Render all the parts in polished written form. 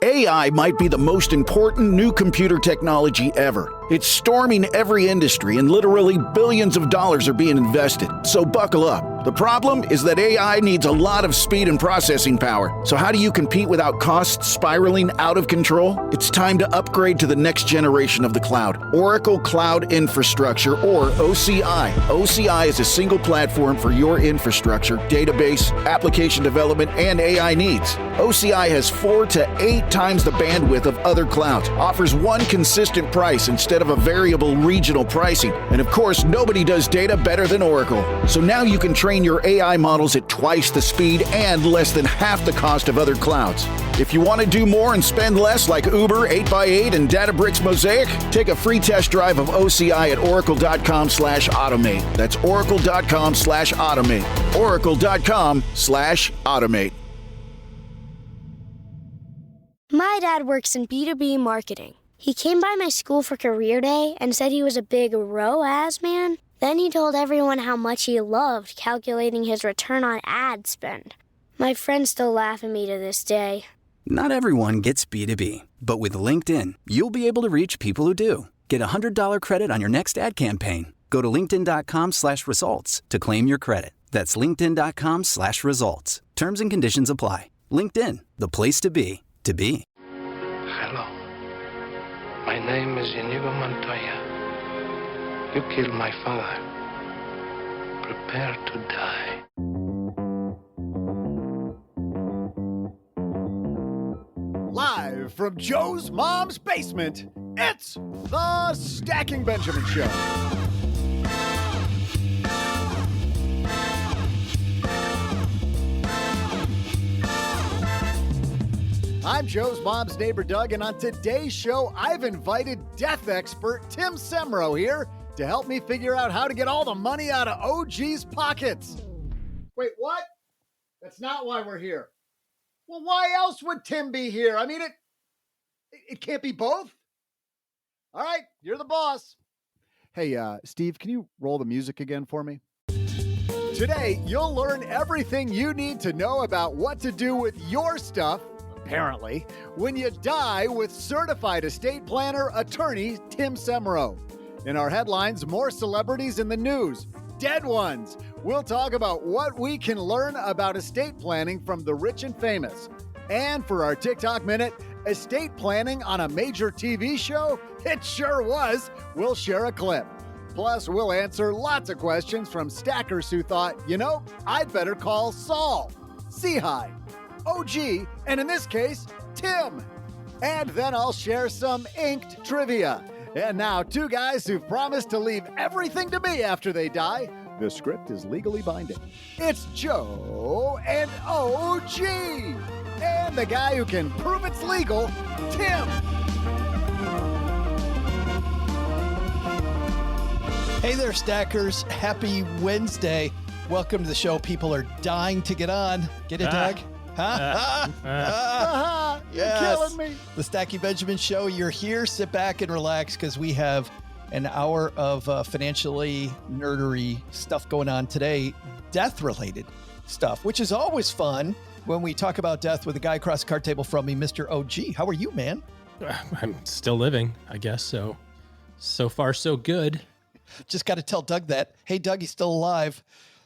AI might be the most important new computer technology ever. It's storming every industry and literally billions of dollars are being invested. So buckle up. The problem is that AI needs a lot of speed and processing power. So how do you compete without costs spiraling out of control? It's time to upgrade to the next generation of the cloud, Oracle Cloud Infrastructure, or OCI. OCI is a single platform for your infrastructure, database, application development, and AI needs. OCI has 4 to 8 times the bandwidth of other clouds, offers one consistent price instead of a variable regional pricing, and of course, nobody does data better than Oracle. So now you can train your AI models at twice the speed and less than half the cost of other clouds. If you want to do more and spend less like Uber, 8x8, and Databricks Mosaic, take a free test drive of OCI at oracle.com/automate. That's oracle.com/automate. Oracle.com/automate. My dad works in B2B marketing. He came by my school for career day and said he was a big ROAS man. Then he told everyone how much he loved calculating his return on ad spend. My friends still laugh at me to this day. Not everyone gets B2B, but with LinkedIn, you'll be able to reach people who do. Get a $100 credit on your next ad campaign. Go to linkedin.com/results to claim your credit. That's linkedin.com/results. Terms and conditions apply. LinkedIn, the place to be, to be. Hello. My name is Inigo Montoya. You killed my father. Prepare to die. Live from Joe's mom's basement, it's the Stacking Benjamin Show. I'm Joe's mom's neighbor, Doug, and on today's show, I've invited death expert Tim Semro here to help me figure out how to get all the money out of OG's pockets. Wait, what? That's not why we're here. Well, why else would Tim be here? I mean, it can't be both. All right, you're the boss. Hey, Steve, can you roll the music again for me? Today, you'll learn everything you need to know about what to do with your stuff, apparently, when you die with certified estate planner attorney Tim Semro. In our headlines, more celebrities in the news, dead ones. We'll talk about what we can learn about estate planning from the rich and famous. And for our TikTok minute, estate planning on a major TV show? It sure was. We'll share a clip. Plus, we'll answer lots of questions from stackers who thought, you know, I'd better call Saul-Sehy, OG, and in this case, Tim. And then I'll share some inked trivia. And now, two guys who've promised to leave everything to me after they die. The script is legally binding. It's Joe and OG. And the guy who can prove it's legal, Tim. Hey there, Stackers. Happy Wednesday. Welcome to the show. People are dying to get on. Get it, Doug? You're killing me. The Stacky Benjamin Show. You're here. Sit back and relax because we have an hour of financially nerdery stuff going on today. Death-related stuff, which is always fun when we talk about death with a guy across the card table from me, Mr. OG. How are you, man? I'm still living, I guess. So far, so good. Just got to tell Doug that. Hey, Doug, he's still alive.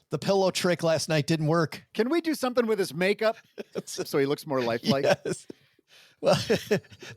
The pillow trick last night didn't work. Can we do something with his makeup so he looks more lifelike? Yes. Well,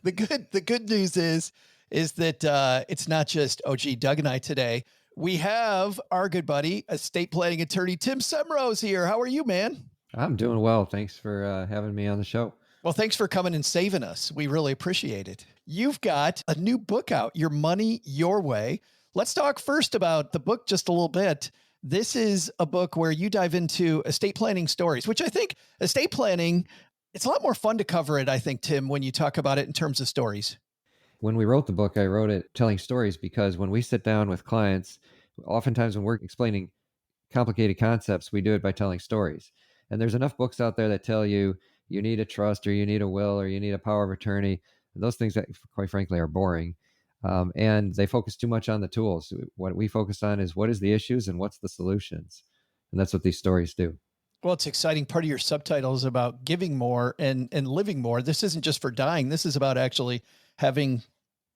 the good news is that it's not just OG Doug and I today. We have our good buddy, estate planning attorney Tim Semrose here. How are you, man? I'm doing well. Thanks for having me on the show. Well, thanks for coming and saving us. We really appreciate it. You've got a new book out, Your Money, Your Way. Let's talk first about the book just a little bit. This is a book where you dive into estate planning stories, which I think estate planning, it's a lot more fun to cover it, I think, Tim, when you talk about it in terms of stories. When we wrote the book, I wrote it telling stories because when we sit down with clients, oftentimes when we're explaining complicated concepts, we do it by telling stories. And there's enough books out there that tell you you need a trust or you need a will or you need a power of attorney. Those things that, quite frankly, are boring. And they focus too much on the tools. What we focus on is what is the issues and what's the solutions. And that's what these stories do. Well, it's exciting. Part of your subtitle is about giving more and living more. This isn't just for dying. This is about actually having,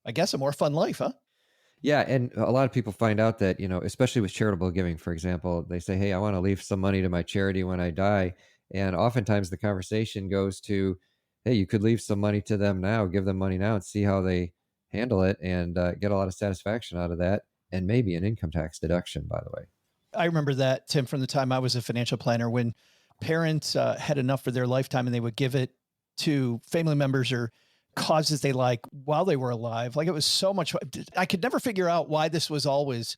I guess, a more fun life, huh? Yeah, and a lot of people find out that, especially with charitable giving, for example, they say, "Hey, I want to leave some money to my charity when I die." And oftentimes the conversation goes to, "Hey, you could leave some money to them now, give them money now and see how they handle it and get a lot of satisfaction out of that, and maybe an income tax deduction, by the way." I remember that, Tim, from the time I was a financial planner, when parents had enough for their lifetime and they would give it to family members or causes they like while they were alive. Like, it was so much. I could never figure out why this was always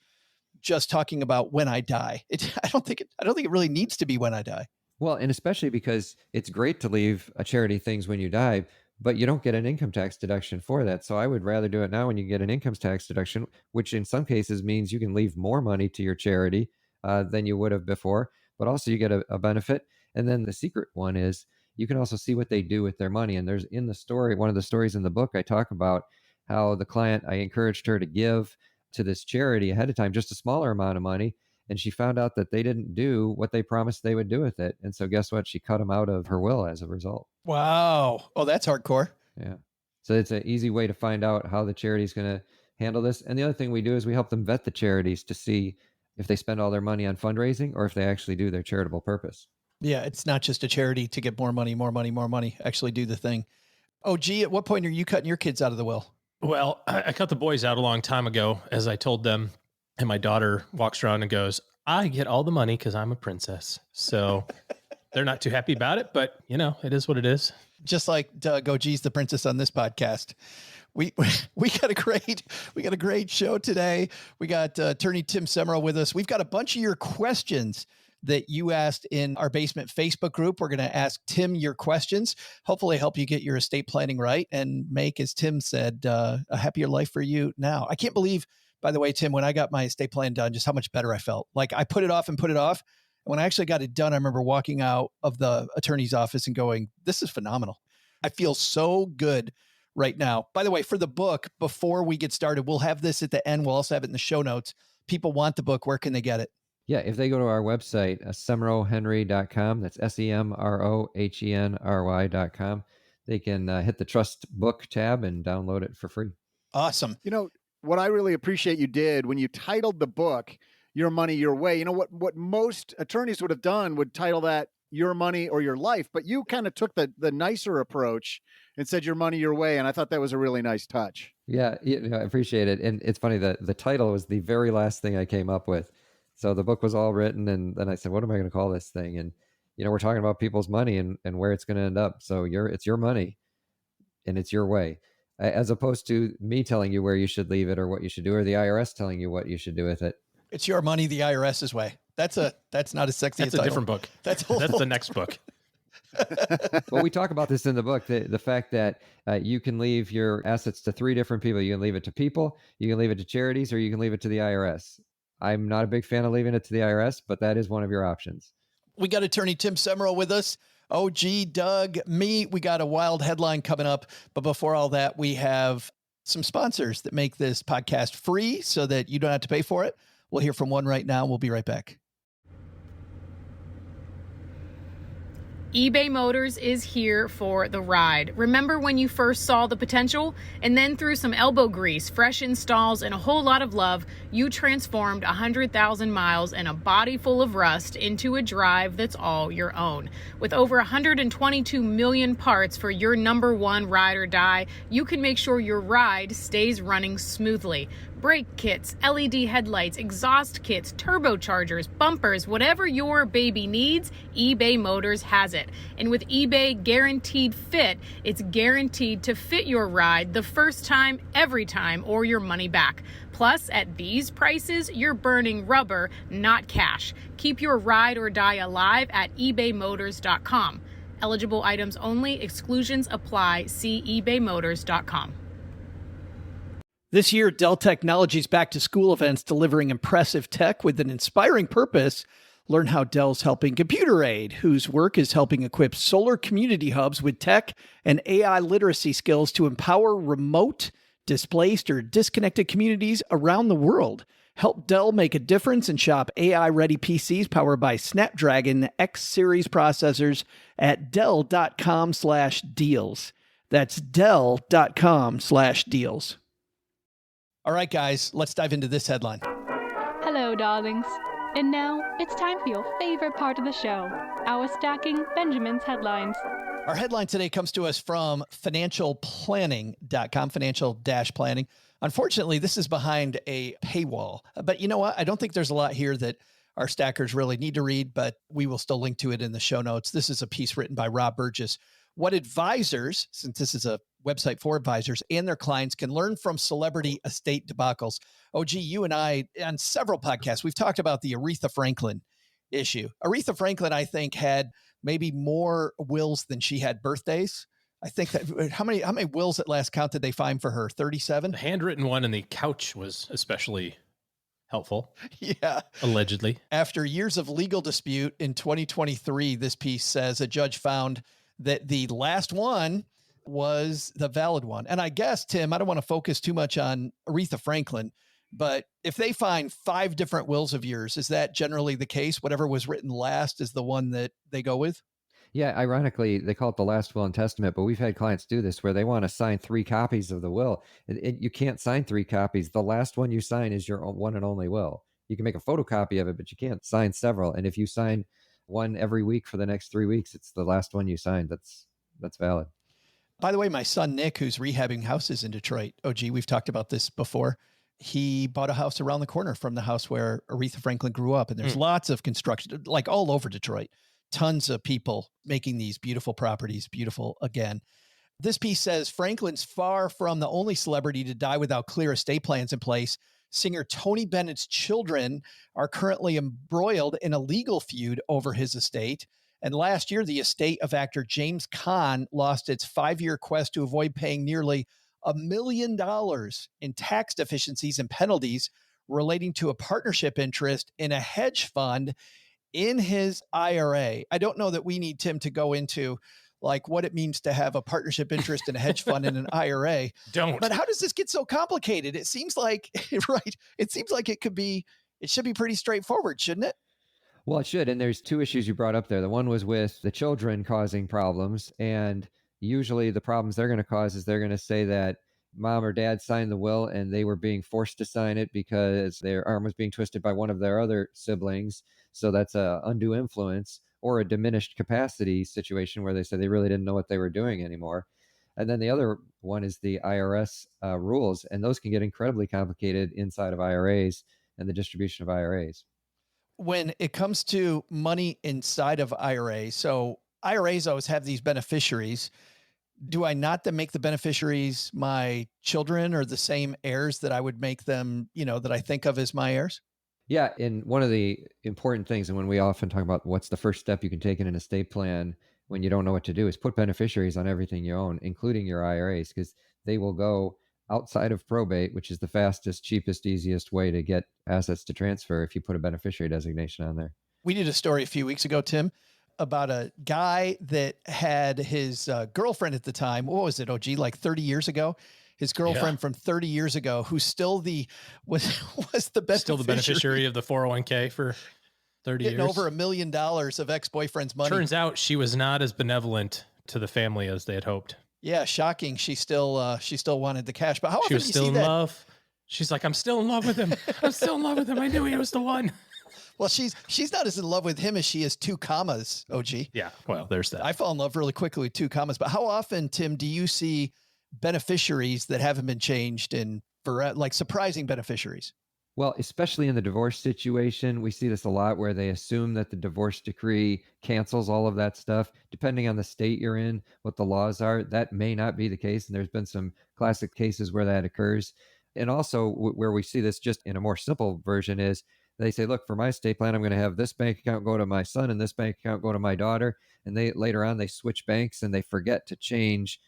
just talking about when I die. I don't think it really needs to be when I die. Well, and especially because it's great to leave a charity things when you die, but you don't get an income tax deduction for that. So I would rather do it now when you get an income tax deduction, which in some cases means you can leave more money to your charity than you would have before, but also you get a benefit. And then the secret one is you can also see what they do with their money. And there's in the story, one of the stories in the book, I talk about how I encouraged her to give to this charity ahead of time, just a smaller amount of money. And she found out that they didn't do what they promised they would do with it. And so guess what? She cut them out of her will as a result. Wow. Oh, that's hardcore. Yeah. So it's an easy way to find out how the charity is going to handle this. And the other thing we do is we help them vet the charities to see if they spend all their money on fundraising or if they actually do their charitable purpose. Yeah, it's not just a charity to get more money, more money, more money. Actually do the thing. Oh, gee, at what point are you cutting your kids out of the will? Well, I cut the boys out a long time ago, as I told them. And my daughter walks around and goes, "I get all the money because I'm a princess." So they're not too happy about it, but it is what it is. Just like Doug, oh, geez, the princess on this podcast. We got a great show today. We got attorney Tim Semro with us. We've got a bunch of your questions that you asked in our basement Facebook group. We're going to ask Tim your questions, hopefully help you get your estate planning right and make, as Tim said, a happier life for you now. I can't believe, by the way, Tim, when I got my estate plan done, just how much better I felt. Like, I put it off and put it off. And when I actually got it done, I remember walking out of the attorney's office and going, "This is phenomenal. I feel so good right now." By the way, for the book, before we get started, we'll have this at the end. We'll also have it in the show notes. People want the book. Where can they get it? Yeah, if they go to our website, semrohenry.com, that's semrohenry.com, they can hit the Trust Book tab and download it for free. Awesome. What I really appreciate you did when you titled the book, Your Money, Your Way, what most attorneys would have done would title that Your Money or Your Life, but you kind of took the nicer approach and said Your Money, Your Way. And I thought that was a really nice touch. Yeah, I appreciate it. And it's funny that the title was the very last thing I came up with. So the book was all written, and then I said, what am I going to call this thing? And, we're talking about people's money and where it's going to end up. So it's your money and it's your way, as opposed to me telling you where you should leave it or what you should do, or the IRS telling you what you should do with it. It's your money the IRS's way. That's not a sexy That's a different book. That's the next book. Well, we talk about this in the book, the fact that you can leave your assets to 3 different people. You can leave it to people, you can leave it to charities, or you can leave it to the IRS. I'm not a big fan of leaving it to the IRS, but that is one of your options. We got attorney Tim Semro with us. Oh, gee, Doug, me. We got a wild headline coming up. But before all that, we have some sponsors that make this podcast free so that you don't have to pay for it. We'll hear from one right now. We'll be right back. eBay Motors is here for the ride. Remember when you first saw the potential? And then through some elbow grease, fresh installs, and a whole lot of love, you transformed 100,000 miles and a body full of rust into a drive that's all your own. With over 122 million parts for your number one ride or die, you can make sure your ride stays running smoothly. Brake kits, LED headlights, exhaust kits, turbochargers, bumpers, whatever your baby needs, eBay Motors has it. And with eBay Guaranteed Fit, it's guaranteed to fit your ride the first time, every time, or your money back. Plus, at these prices, you're burning rubber, not cash. Keep your ride or die alive at ebaymotors.com. Eligible items only. Exclusions apply. See ebaymotors.com. This year, Dell Technologies Back to School events delivering impressive tech with an inspiring purpose. Learn how Dell's helping Computer Aid, whose work is helping equip solar community hubs with tech and AI literacy skills to empower remote, displaced, or disconnected communities around the world. Help Dell make a difference and shop AI-ready PCs powered by Snapdragon X Series processors at Dell.com/deals. That's Dell.com/deals. All right, guys, let's dive into this headline. Hello, darlings. And now it's time for your favorite part of the show, our Stacking Benjamin's headlines. Our headline today comes to us from financialplanning.com, financial-planning. Unfortunately, this is behind a paywall. But you know what? I don't think there's a lot here that our stackers really need to read, but we will still link to it in the show notes. This is a piece written by Rob Burgess. What advisors, since this is a website for advisors and their clients, can learn from celebrity estate debacles. OG, you and I, on several podcasts, we've talked about the Aretha Franklin issue. Aretha Franklin, I think, had maybe more wills than she had birthdays. I think that how many wills at last count did they find for her? 37? The handwritten one in the couch was especially helpful. Yeah. Allegedly. After years of legal dispute in 2023, this piece says a judge found that the last one was the valid one. And I guess, Tim, I don't want to focus too much on Aretha Franklin, but if they find 5 different wills of yours, is that generally the case? Whatever was written last is the one that they go with? Yeah, ironically, they call it the last will and testament, but we've had clients do this where they want to sign 3 copies of the will. You can't sign 3 copies. The last one you sign is your one and only will. You can make a photocopy of it, but you can't sign several. And if you sign one every week for the next 3 weeks, it's the last one you signed. That's valid. By the way, my son, Nick, who's rehabbing houses in Detroit, OG, we've talked about this before. He bought a house around the corner from the house where Aretha Franklin grew up. And there's lots of construction, like all over Detroit. Tons of people making these beautiful properties beautiful again. This piece says Franklin's far from the only celebrity to die without clear estate plans in place. Singer Tony Bennett's children are currently embroiled in a legal feud over his estate. And last year, the estate of actor James Caan lost its 5-year quest to avoid paying nearly $1 million in tax deficiencies and penalties relating to a partnership interest in a hedge fund in his IRA. I don't know that we need Tim to go into like what it means to have a partnership interest in a hedge fund in an IRA. Don't. But how does this get so complicated? It seems like, right. It seems like it should be pretty straightforward, shouldn't it? Well, it should. And there's 2 issues you brought up there. The one was with the children causing problems. And usually the problems they're going to cause is they're going to say that mom or dad signed the will and they were being forced to sign it because their arm was being twisted by one of their other siblings. So that's a undue influence or a diminished capacity situation where they said they really didn't know what they were doing anymore. And then the other one is the IRS rules, and those can get incredibly complicated inside of IRAs and the distribution of IRAs. When it comes to money inside of IRAs, so IRAs always have these beneficiaries. Do I not then make the beneficiaries my children or the same heirs that I would make them, that I think of as my heirs? Yeah, and one of the important things, and when we often talk about what's the first step you can take in an estate plan when you don't know what to do, is put beneficiaries on everything you own, including your IRAs, because they will go outside of probate, which is the fastest, cheapest, easiest way to get assets to transfer if you put a beneficiary designation on there. We did a story a few weeks ago, Tim, about a guy that had his girlfriend at the time. What was it, OG? Like 30 years ago? His girlfriend from 30 years ago, who's still was the best, still the beneficiary of the 401k for 30 getting years. Over $1 million of ex-boyfriend's money. Turns out she was not as benevolent to the family as they had hoped. Yeah, shocking. She still wanted the cash. But how she often was do you still see in that? love. She's like, I'm still in love with him. I'm still in love with him. I knew he was the one. Well, she's not as in love with him as she is 2 commas, OG. Yeah, well, there's that. I fall in love really quickly with 2 commas. But how often, Tim, do you see beneficiaries that haven't been changed and for like surprising beneficiaries? Well, especially in the divorce situation, we see this a lot where they assume that the divorce decree cancels all of that stuff. Depending on the state you're in, what the laws are, that may not be the case. And there's been some classic cases where that occurs. And also where we see this just in a more simple version is they say, look, for my estate plan, I'm going to have this bank account go to my son and this bank account go to my daughter. And they later on, they switch banks and they forget to change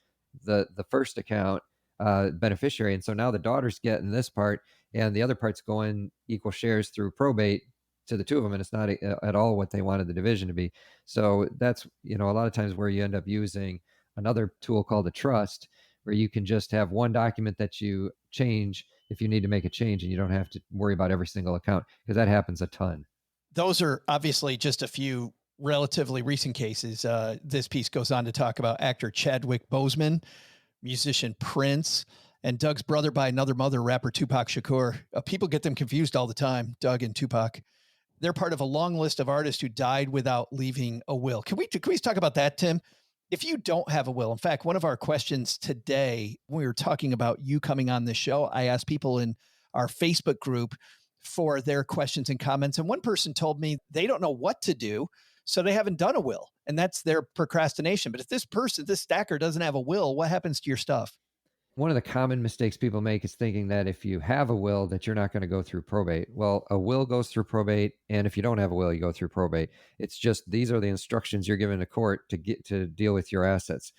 the first account beneficiary. And so now the daughter's getting this part and the other part's going equal shares through probate to the 2 of them. And it's not at all what they wanted the division to be. So that's, a lot of times where you end up using another tool called a trust, where you can just have one document that you change if you need to make a change, and you don't have to worry about every single account, because that happens a ton. Those are obviously just a few relatively recent cases. This piece goes on to talk about actor Chadwick Boseman, musician Prince, and Doug's brother by another mother, rapper Tupac Shakur. People get them confused all the time, Doug and Tupac. They're part of a long list of artists who died without leaving a will. Can we talk about that, Tim? If you don't have a will, in fact, one of our questions today, when we were talking about you coming on this show, I asked people in our Facebook group for their questions and comments. And one person told me they don't know what to do, so they haven't done a will. And that's their procrastination. But if this stacker doesn't have a will, what happens to your stuff? One of the common mistakes people make is thinking that if you have a will, that you're not going to go through probate. Well, a will goes through probate, and if you don't have a will, you go through probate. It's just these are the instructions you're given to court to get to deal with your assets.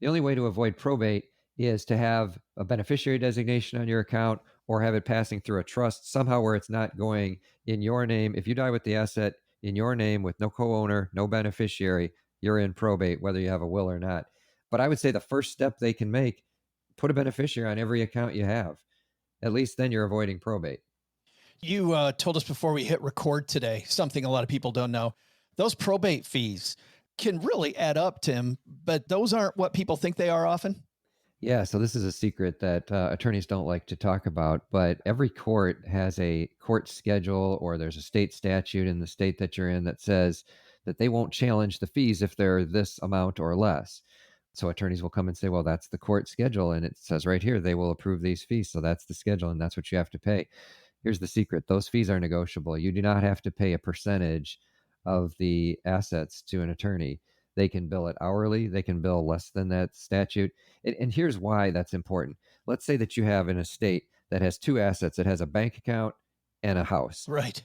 The only way to avoid probate is to have a beneficiary designation on your account, or have it passing through a trust somehow where it's not going in your name. If you die with the asset in your name with no co-owner, no beneficiary, you're in probate, whether you have a will or not. But I would say the first step they can make, put a beneficiary on every account you have. At least then you're avoiding probate. You told us before we hit record today, something a lot of people don't know. Those probate fees can really add up, Tim, but those aren't what people think they are often. Yeah, so this is a secret that attorneys don't like to talk about, but every court has a court schedule, or there's a state statute in the state that you're in that says that they won't challenge the fees if they're this amount or less. So attorneys will come and say, well, that's the court schedule, and it says right here they will approve these fees. So that's the schedule, and that's what you have to pay. Here's the secret. Those fees are negotiable. You do not have to pay a percentage of the assets to an attorney. They can bill it hourly. They can bill less than that statute. And here's why that's important. Let's say that you have an estate that has two assets. It has a bank account and a house. Right.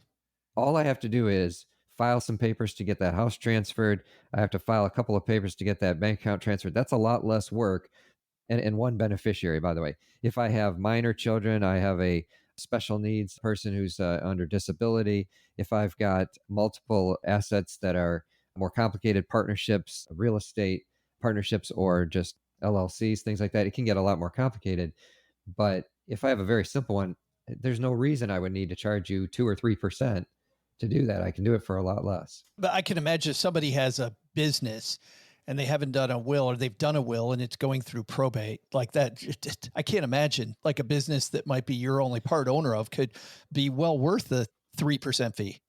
All I have to do is file some papers to get that house transferred. I have to file a couple of papers to get that bank account transferred. That's a lot less work. And one beneficiary, by the way. If I have minor children, I have a special needs person who's under disability. If I've got multiple assets that are more complicated, partnerships, real estate partnerships, or just LLCs, things like that, it can get a lot more complicated. But if I have a very simple one, there's no reason I would need to charge you 2 or 3% to do that. I can do it for a lot less. But I can imagine if somebody has a business and they haven't done a will, or they've done a will and it's going through probate like that. I can't imagine like a business that might be your only part owner of could be well worth the 3% fee.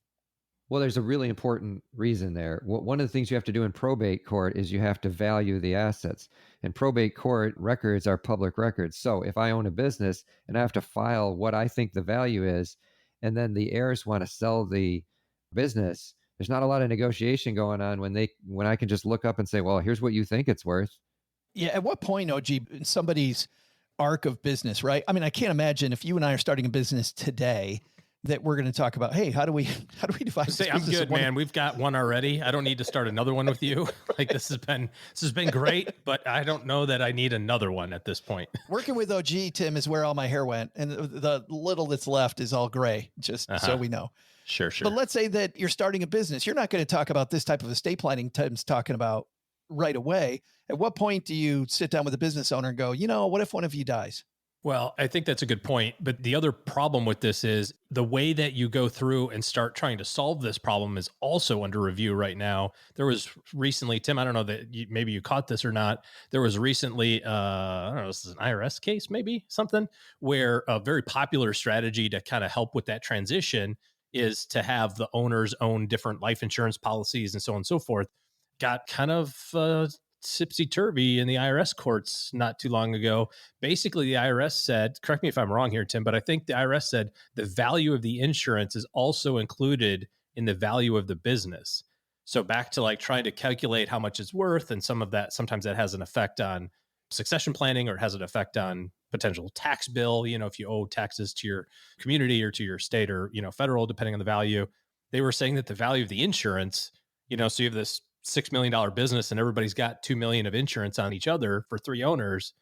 Well, there's a really important reason there. One of the things you have to do in probate court is you have to value the assets. And probate court records are public records. So if I own a business and I have to file what I think the value is, and then the heirs want to sell the business, there's not a lot of negotiation going on when I can just look up and say, well, here's what you think it's worth. Yeah. At what point, OG, in somebody's arc of business, right? I mean, I can't imagine if you and I are starting a business today that we're going to talk about, hey, how do we divide? Say, I'm good, man. We've got one already. I don't need to start another one with you. Like this has been great, but I don't know that I need another one at this point. Working with OG, Tim, is where all my hair went, and the little that's left is all gray, just so we know. Sure. But let's say that you're starting a business. You're not going to talk about this type of estate planning Tim's talking about right away. At what point do you sit down with a business owner and go, what if one of you dies? Well, I think that's a good point. But the other problem with this is the way that you go through and start trying to solve this problem is also under review right now. There was recently, Tim, I don't know that maybe you caught this or not. There was recently, I don't know, this is an IRS case, maybe something, where a very popular strategy to kind of help with that transition is to have the owners own different life insurance policies and so on and so forth. Got kind of tipsy-turvy in the IRS courts not too long ago. Basically, the IRS said, correct me if I'm wrong here, Tim, but I think the IRS said the value of the insurance is also included in the value of the business. So back to like trying to calculate how much it's worth, and some of that, sometimes that has an effect on succession planning, or it has an effect on potential tax bill, if you owe taxes to your community or to your state or, federal, depending on the value. They were saying that the value of the insurance, so you have this $6 million business and everybody's got $2 million of insurance on each other for 3 owners.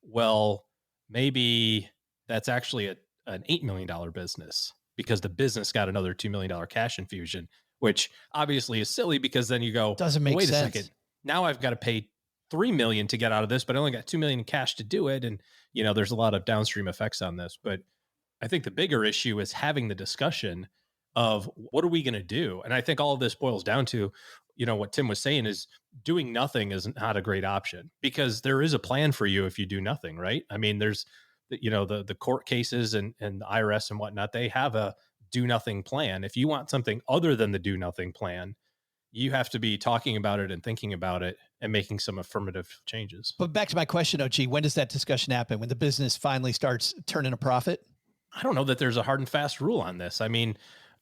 Well, maybe that's actually an $8 million business because the business got another $2 million cash infusion, which obviously is silly because then you go, doesn't make wait sense. a second. Now I've got to pay $3 million to get out of this, but I only got $2 million in cash to do it. And, there's a lot of downstream effects on this. But I think the bigger issue is having the discussion of what are we going to do? And I think all of this boils down to, what Tim was saying is doing nothing is not a great option, because there is a plan for you if you do nothing, right? I mean, there's, the court cases and the IRS and whatnot, they have a do nothing plan. If you want something other than the do nothing plan, you have to be talking about it and thinking about it and making some affirmative changes. But back to my question, OG, when does that discussion happen? When the business finally starts turning a profit? I don't know that there's a hard and fast rule on this. I mean,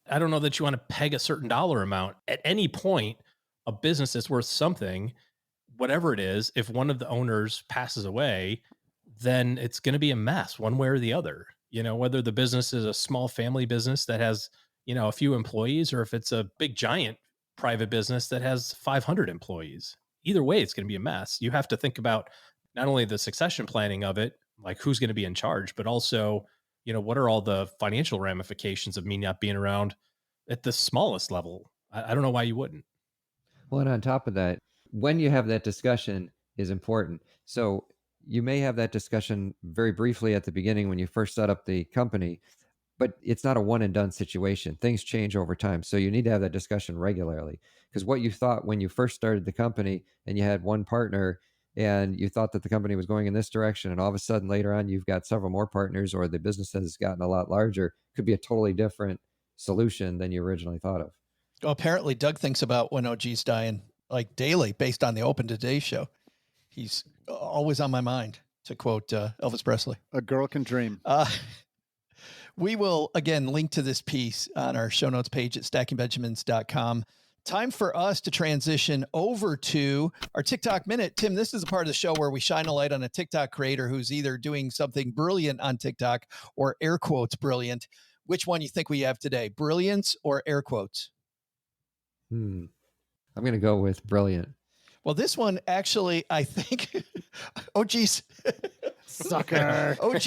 I don't know that you want to peg a certain dollar amount. At any point, a business that's worth something, whatever it is, if one of the owners passes away, then it's going to be a mess one way or the other. Whether the business is a small family business that has, a few employees, or if it's a big giant private business that has 500 employees. Either way, it's going to be a mess. You have to think about not only the succession planning of it, like who's going to be in charge, but also, what are all the financial ramifications of me not being around at the smallest level? I don't know why you wouldn't. Well, and on top of that, when you have that discussion is important. So you may have that discussion very briefly at the beginning when you first set up the company, but it's not a one and done situation. Things change over time. So you need to have that discussion regularly, because what you thought when you first started the company and you had one partner and you thought that the company was going in this direction, and all of a sudden later on you've got several more partners, or the business has gotten a lot larger, could be a totally different solution than you originally thought of. Well, apparently Doug thinks about when OG's dying like daily based on the Open Today show. He's always on my mind, to quote Elvis Presley. A girl can dream. We will, again, link to this piece on our show notes page at stackingbenjamins.com. Time for us to transition over to our TikTok Minute. Tim, this is a part of the show where we shine a light on a TikTok creator who's either doing something brilliant on TikTok or air quotes brilliant. Which one you think we have today, brilliance or air quotes? I'm going to go with brilliant. Well, this one actually, I think, OG's sucker. OG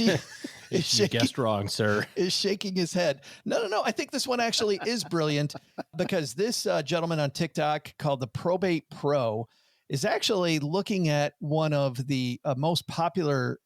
you guessed wrong, sir. Is shaking his head. No. I think this one actually is brilliant, because this gentleman on TikTok called the Probate Pro is actually looking at one of the most popular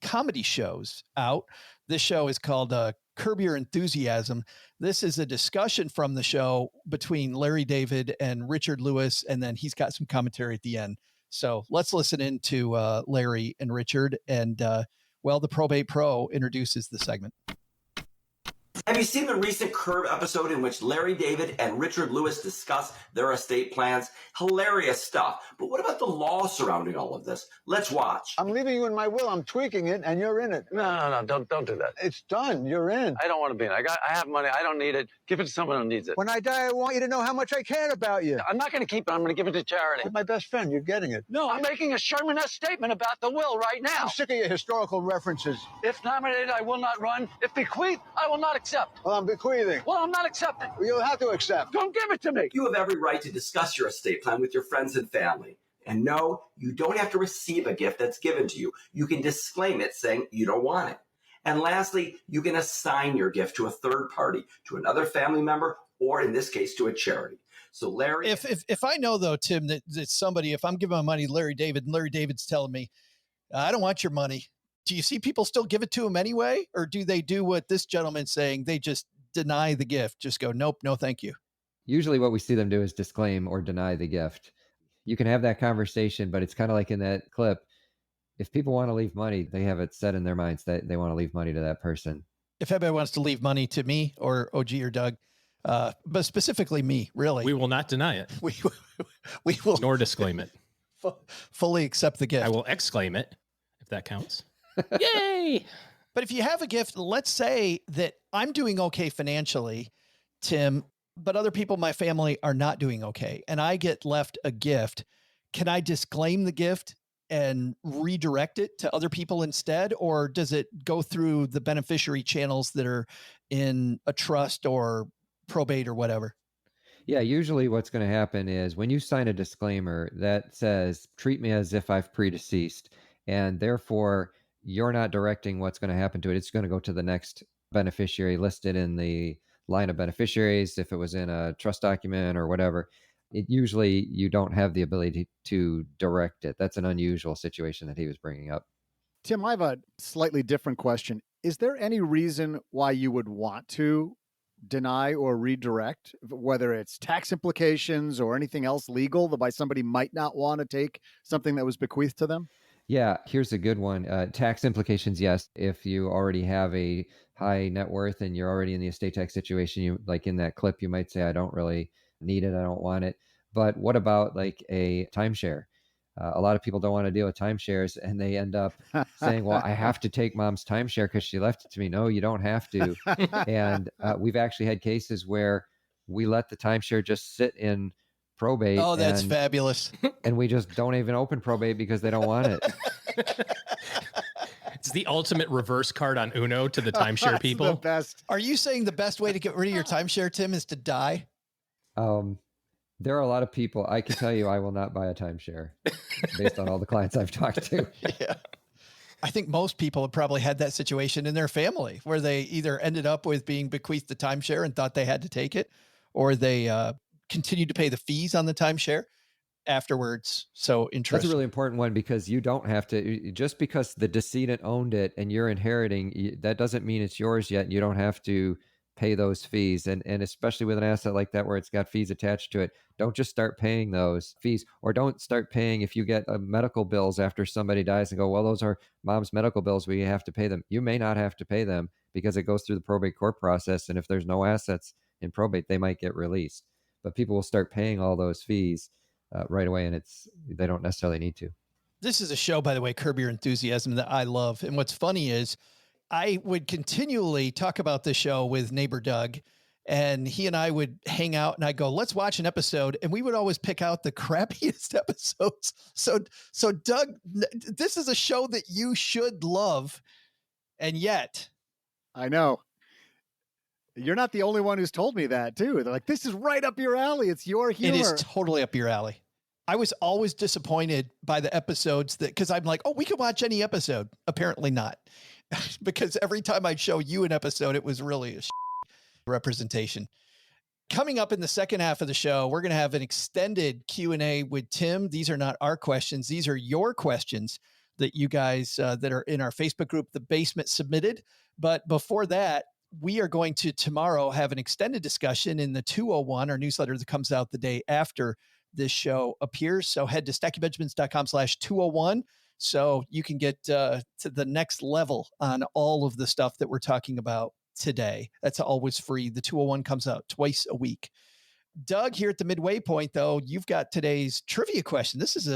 comedy shows out. This show is called Curb Your Enthusiasm. This is a discussion from the show between Larry David and Richard Lewis, and then he's got some commentary at the end. So let's listen into Larry and Richard, and the Probate Pro introduces the segment. Have you seen the recent Curb episode in which Larry David and Richard Lewis discuss their estate plans? Hilarious stuff. But what about the law surrounding all of this? Let's watch. I'm leaving you in my will. I'm tweaking it, and you're in it. No, don't do that. It's done. You're in. I don't want to be in. I have money. I don't need it. Give it to someone who needs it. When I die, I want you to know how much I care about you. I'm not going to keep it. I'm going to give it to charity. You're my best friend. You're getting it. No, I'm making a Sherman-esque statement about the will right now. I'm sick of your historical references. If nominated, I will not run. If bequeathed, I will not accept. Well, I'm bequeathing. Well, I'm not accepting. You'll have to accept. Don't give it to me. You have every right to discuss your estate plan with your friends and family. And no, you don't have to receive a gift that's given to you. You can disclaim it saying you don't want it. And lastly, you can assign your gift to a third party, to another family member, or in this case, to a charity. So Larry... If I know, though, Tim, that somebody, if I'm giving my money to Larry David and Larry David's telling me, I don't want your money, do you see people still give it to him anyway? Or do they do what this gentleman's saying? They just deny the gift, just go, nope, no, thank you. Usually what we see them do is disclaim or deny the gift. You can have that conversation, but it's kind of like in that clip. If people want to leave money, they have it set in their minds that they want to leave money to that person. If anybody wants to leave money to me or OG or Doug, but specifically me, really. We will not deny it. We will. Nor disclaim it. Fully accept the gift. I will exclaim it, if that counts. Yay! But if you have a gift, let's say that I'm doing okay financially, Tim, but other people in my family are not doing okay, and I get left a gift. Can I disclaim the gift and redirect it to other people instead? Or does it go through the beneficiary channels that are in a trust or probate or whatever? Yeah, usually what's going to happen is when you sign a disclaimer that says, treat me as if I've predeceased, and therefore you're not directing what's going to happen to it. It's going to go to the next beneficiary listed in the line of beneficiaries, if it was in a trust document or whatever. Usually you don't have the ability to direct it. That's an unusual situation that he was bringing up. Tim, I have a slightly different question. Is there any reason why you would want to deny or redirect, whether it's tax implications or anything else legal, that why somebody might not want to take something that was bequeathed to them? Yeah, here's a good one. Tax implications, yes. If you already have a high net worth and you're already in the estate tax situation, you like in that clip, you might say, I don't really need it. I don't want it. But what about like a timeshare? A lot of people don't want to deal with timeshares and they end up saying, well, I have to take mom's timeshare because she left it to me. No, you don't have to. And we've actually had cases where we let the timeshare just sit in probate. Oh, that's fabulous. And we just don't even open probate because they don't want it. It's the ultimate reverse card on Uno to the timeshare people. The best. Are you saying the best way to get rid of your timeshare, Tim, is to die? There are a lot of people. I can tell you I will not buy a timeshare based on all the clients I've talked to. Yeah. I think most people have probably had that situation in their family where they either ended up with being bequeathed the timeshare and thought they had to take it, or they continued to pay the fees on the timeshare afterwards. So interesting. That's a really important one because you don't have to, just because the decedent owned it and you're inheriting, that doesn't mean it's yours yet. You don't have to pay those fees. And especially with an asset like that, where it's got fees attached to it, don't just start paying those fees, or don't start paying if you get medical bills after somebody dies and go, well, those are mom's medical bills. We have to pay them. You may not have to pay them because it goes through the probate court process. And if there's no assets in probate, they might get released, but people will start paying all those fees right away. And they don't necessarily need to. This is a show, by the way, Curb Your Enthusiasm, that I love. And what's funny is I would continually talk about this show with neighbor Doug, and he and I would hang out and I'd go, let's watch an episode. And we would always pick out the crappiest episodes. So Doug, this is a show that you should love. And yet I know you're not the only one who's told me that too. They're like, this is right up your alley. It's your humor. It is totally up your alley. I was always disappointed by the episodes because I'm like, oh, we could watch any episode. Apparently not. Because every time I'd show you an episode, it was really a representation. Coming up in the second half of the show, we're going to have an extended Q&A with Tim. These are not our questions. These are your questions that you guys that are in our Facebook group, The Basement, submitted. But before that, we are going to tomorrow have an extended discussion in the 201, our newsletter that comes out the day after this show appears. So head to stackingbenjamins.com/201. So you can get to the next level on all of the stuff that we're talking about today. That's always free. The 201 comes out twice a week. Doug, here at the midway point, though, you've got today's trivia question. This is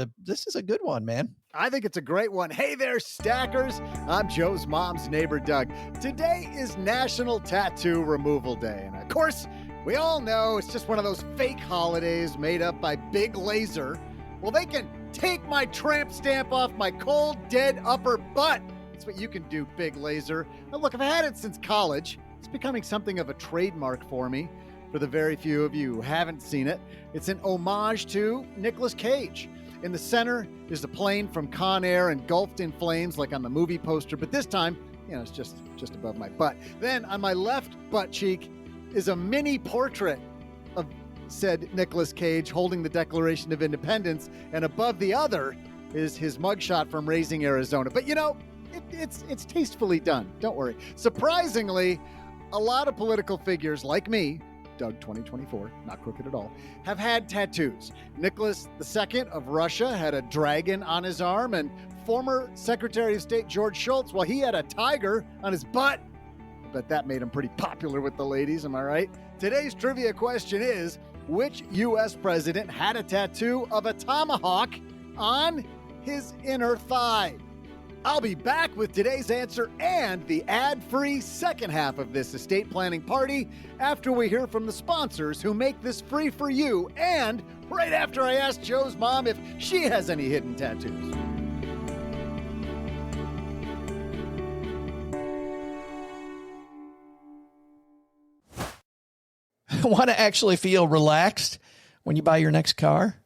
a good one, man. I think it's a great one. Hey there, stackers. I'm Joe's mom's neighbor, Doug. Today is National Tattoo Removal Day. And of course, we all know it's just one of those fake holidays made up by Big Laser. Well, they can take my tramp stamp off my cold, dead upper butt. That's what you can do, Big Laser. Now, look, I've had it since college. It's becoming something of a trademark for me. For the very few of you who haven't seen it, it's an homage to Nicolas Cage. In the center is the plane from Con Air engulfed in flames like on the movie poster, but this time, it's just above my butt. Then on my left butt cheek is a mini portrait of said Nicolas Cage holding the Declaration of Independence, and above the other is his mugshot from Raising Arizona. But it's tastefully done. Don't worry. Surprisingly, a lot of political figures like me, Doug 2024, not crooked at all, have had tattoos. Nicholas II of Russia had a dragon on his arm, and former Secretary of State George Shultz, well, he had a tiger on his butt. But that made him pretty popular with the ladies, am I right? Today's trivia question is, which U.S. president had a tattoo of a tomahawk on his inner thigh? I'll be back with today's answer and the ad-free second half of this estate planning party after we hear from the sponsors who make this free for you, and right after I ask Joe's mom if she has any hidden tattoos. Want to actually feel relaxed when you buy your next car?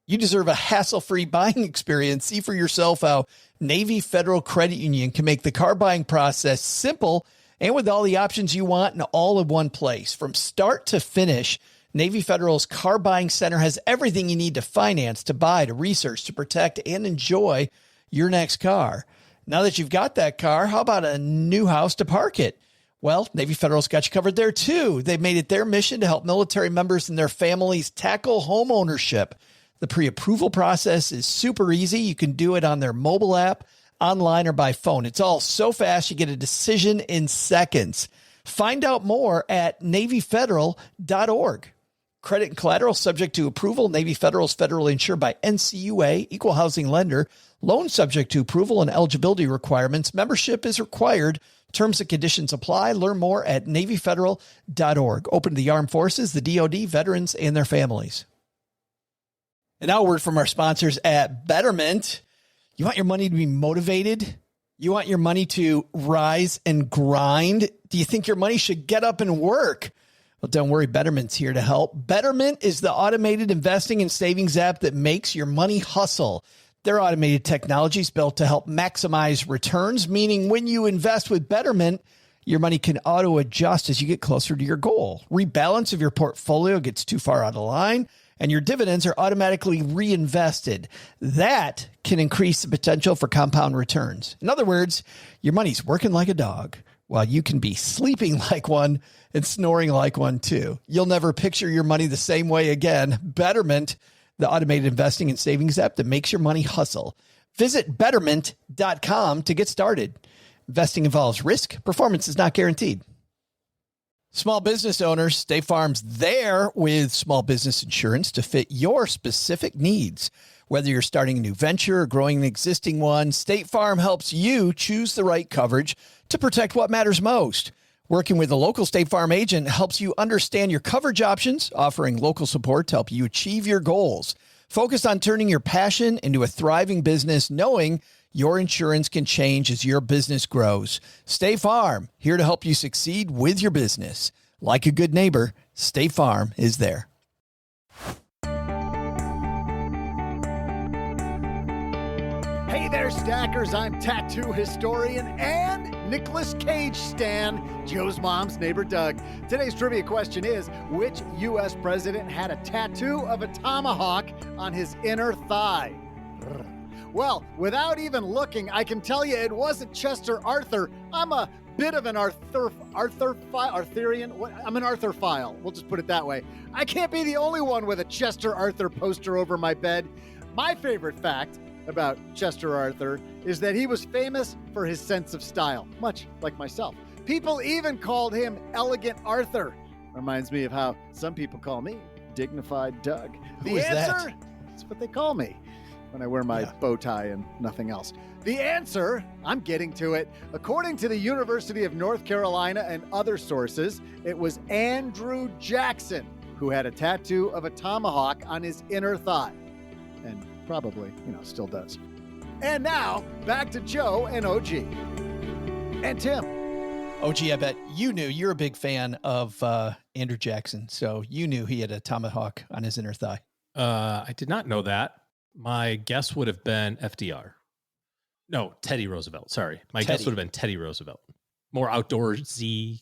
You deserve a hassle-free buying experience. See for yourself how Navy Federal Credit Union can make the car buying process simple and with all the options you want and all in one place. From start to finish, Navy Federal's Car Buying Center has everything you need to finance, to buy, to research, to protect, and enjoy your next car. Now that you've got that car, how about a new house to park it? Well, Navy Federal's got you covered there too. They've made it their mission to help military members and their families tackle home ownership. The pre-approval process is super easy. You can do it on their mobile app, online, or by phone. It's all so fast, you get a decision in seconds. Find out more at NavyFederal.org. Credit and collateral subject to approval. Navy Federal is federally insured by NCUA, equal housing lender. Loan subject to approval and eligibility requirements. Membership is required. Terms and conditions apply. Learn more at NavyFederal.org. Open to the Armed Forces, the DoD, veterans, and their families. And now a word from our sponsors at Betterment. You want your money to be motivated? You want your money to rise and grind? Do you think your money should get up and work? Well, don't worry, Betterment's here to help. Betterment is the automated investing and savings app that makes your money hustle. Their automated technology is built to help maximize returns, meaning when you invest with Betterment, your money can auto-adjust as you get closer to your goal. Rebalance if your portfolio gets too far out of line, and your dividends are automatically reinvested. That can increase the potential for compound returns. In other words, your money's working like a dog, while you can be sleeping like one and snoring like one too. You'll never picture your money the same way again. Betterment, the automated investing and savings app that makes your money hustle. Visit Betterment.com to get started. Investing involves risk. Performance is not guaranteed. Small business owners, State Farm's there with small business insurance to fit your specific needs. Whether you're starting a new venture or growing an existing one, State Farm helps you choose the right coverage to protect what matters most. Working with a local State Farm agent helps you understand your coverage options, offering local support to help you achieve your goals. Focus on turning your passion into a thriving business, knowing your insurance can change as your business grows. State Farm, here to help you succeed with your business. Like a good neighbor, State Farm is there. Hey there, stackers. I'm tattoo historian and Nicolas Cage stan, Joe's mom's neighbor Doug. Today's trivia question is, which U.S. president had a tattoo of a tomahawk on his inner thigh? Well, without even looking, I can tell you it wasn't Chester Arthur. I'm a bit of an Arthurian. I'm an Arthur-phile. We'll just put it that way. I can't be the only one with a Chester Arthur poster over my bed. My favorite fact about Chester Arthur is that he was famous for his sense of style, much like myself. People even called him Elegant Arthur. Reminds me of how some people call me Dignified Doug. Who is answer? that? That's what they call me when I wear my bow tie and nothing else. The answer, I'm getting to it. According to the University of North Carolina and other sources, it was Andrew Jackson who had a tattoo of a tomahawk on his inner thigh. And probably, still does. And now, back to Joe and OG. And Tim. OG, I bet you knew, you're a big fan of Andrew Jackson, so you knew he had a tomahawk on his inner thigh. I did not know that. My guess would have been FDR. No, Teddy Roosevelt. Sorry. My guess would have been Teddy Roosevelt. More outdoorsy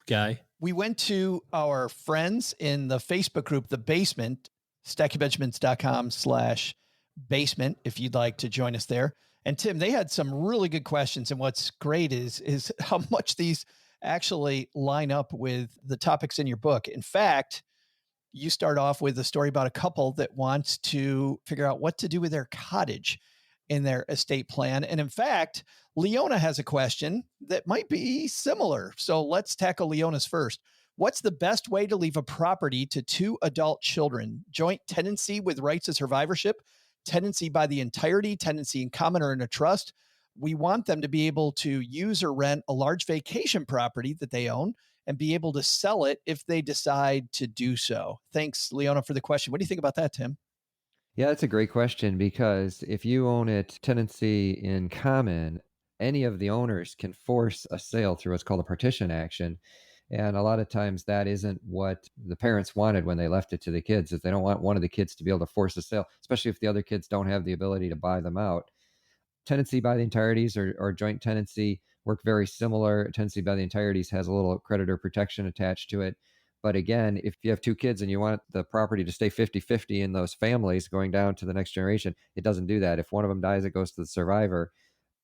guy. We went to our friends in the Facebook group, The Basement, stackingbenjamins.com/basement, if you'd like to join us there. And Tim, they had some really good questions. And what's great is how much these actually line up with the topics in your book. In fact, you start off with a story about a couple that wants to figure out what to do with their cottage in their estate plan. And in fact, Leona has a question that might be similar. So let's tackle Leona's first. What's the best way to leave a property to two adult children? Joint tenancy with rights of survivorship, tenancy by the entirety, tenancy in common or in a trust. We want them to be able to use or rent a large vacation property that they own and be able to sell it if they decide to do so. Thanks, Leona, for the question. What do you think about that, Tim? Yeah, that's a great question, because if you own it tenancy in common, any of the owners can force a sale through what's called a partition action. And a lot of times that isn't what the parents wanted when they left it to the kids, is they don't want one of the kids to be able to force a sale, especially if the other kids don't have the ability to buy them out. Tenancy by the entireties or joint tenancy work very similar. Tenancy by the entireties has a little creditor protection attached to it, But again, if you have two kids and you want the property to stay 50-50 in those families going down to the next generation, it doesn't do that. If one of them dies, it goes to the survivor.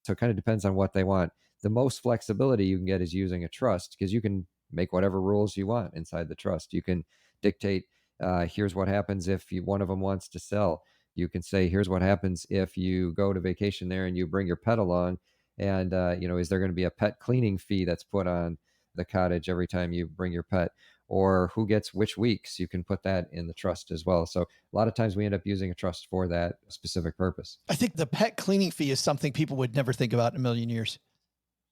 So it kind of depends on what they want. The most flexibility you can get is using a trust, because you can make whatever rules you want inside the trust. You can dictate, here's what happens if one of them wants to sell. You can say, here's what happens if you go to vacation there and you bring your pet along. And, is there going to be a pet cleaning fee that's put on the cottage every time you bring your pet? Or who gets which weeks? You can put that in the trust as well. So a lot of times we end up using a trust for that specific purpose. I think the pet cleaning fee is something people would never think about in a million years.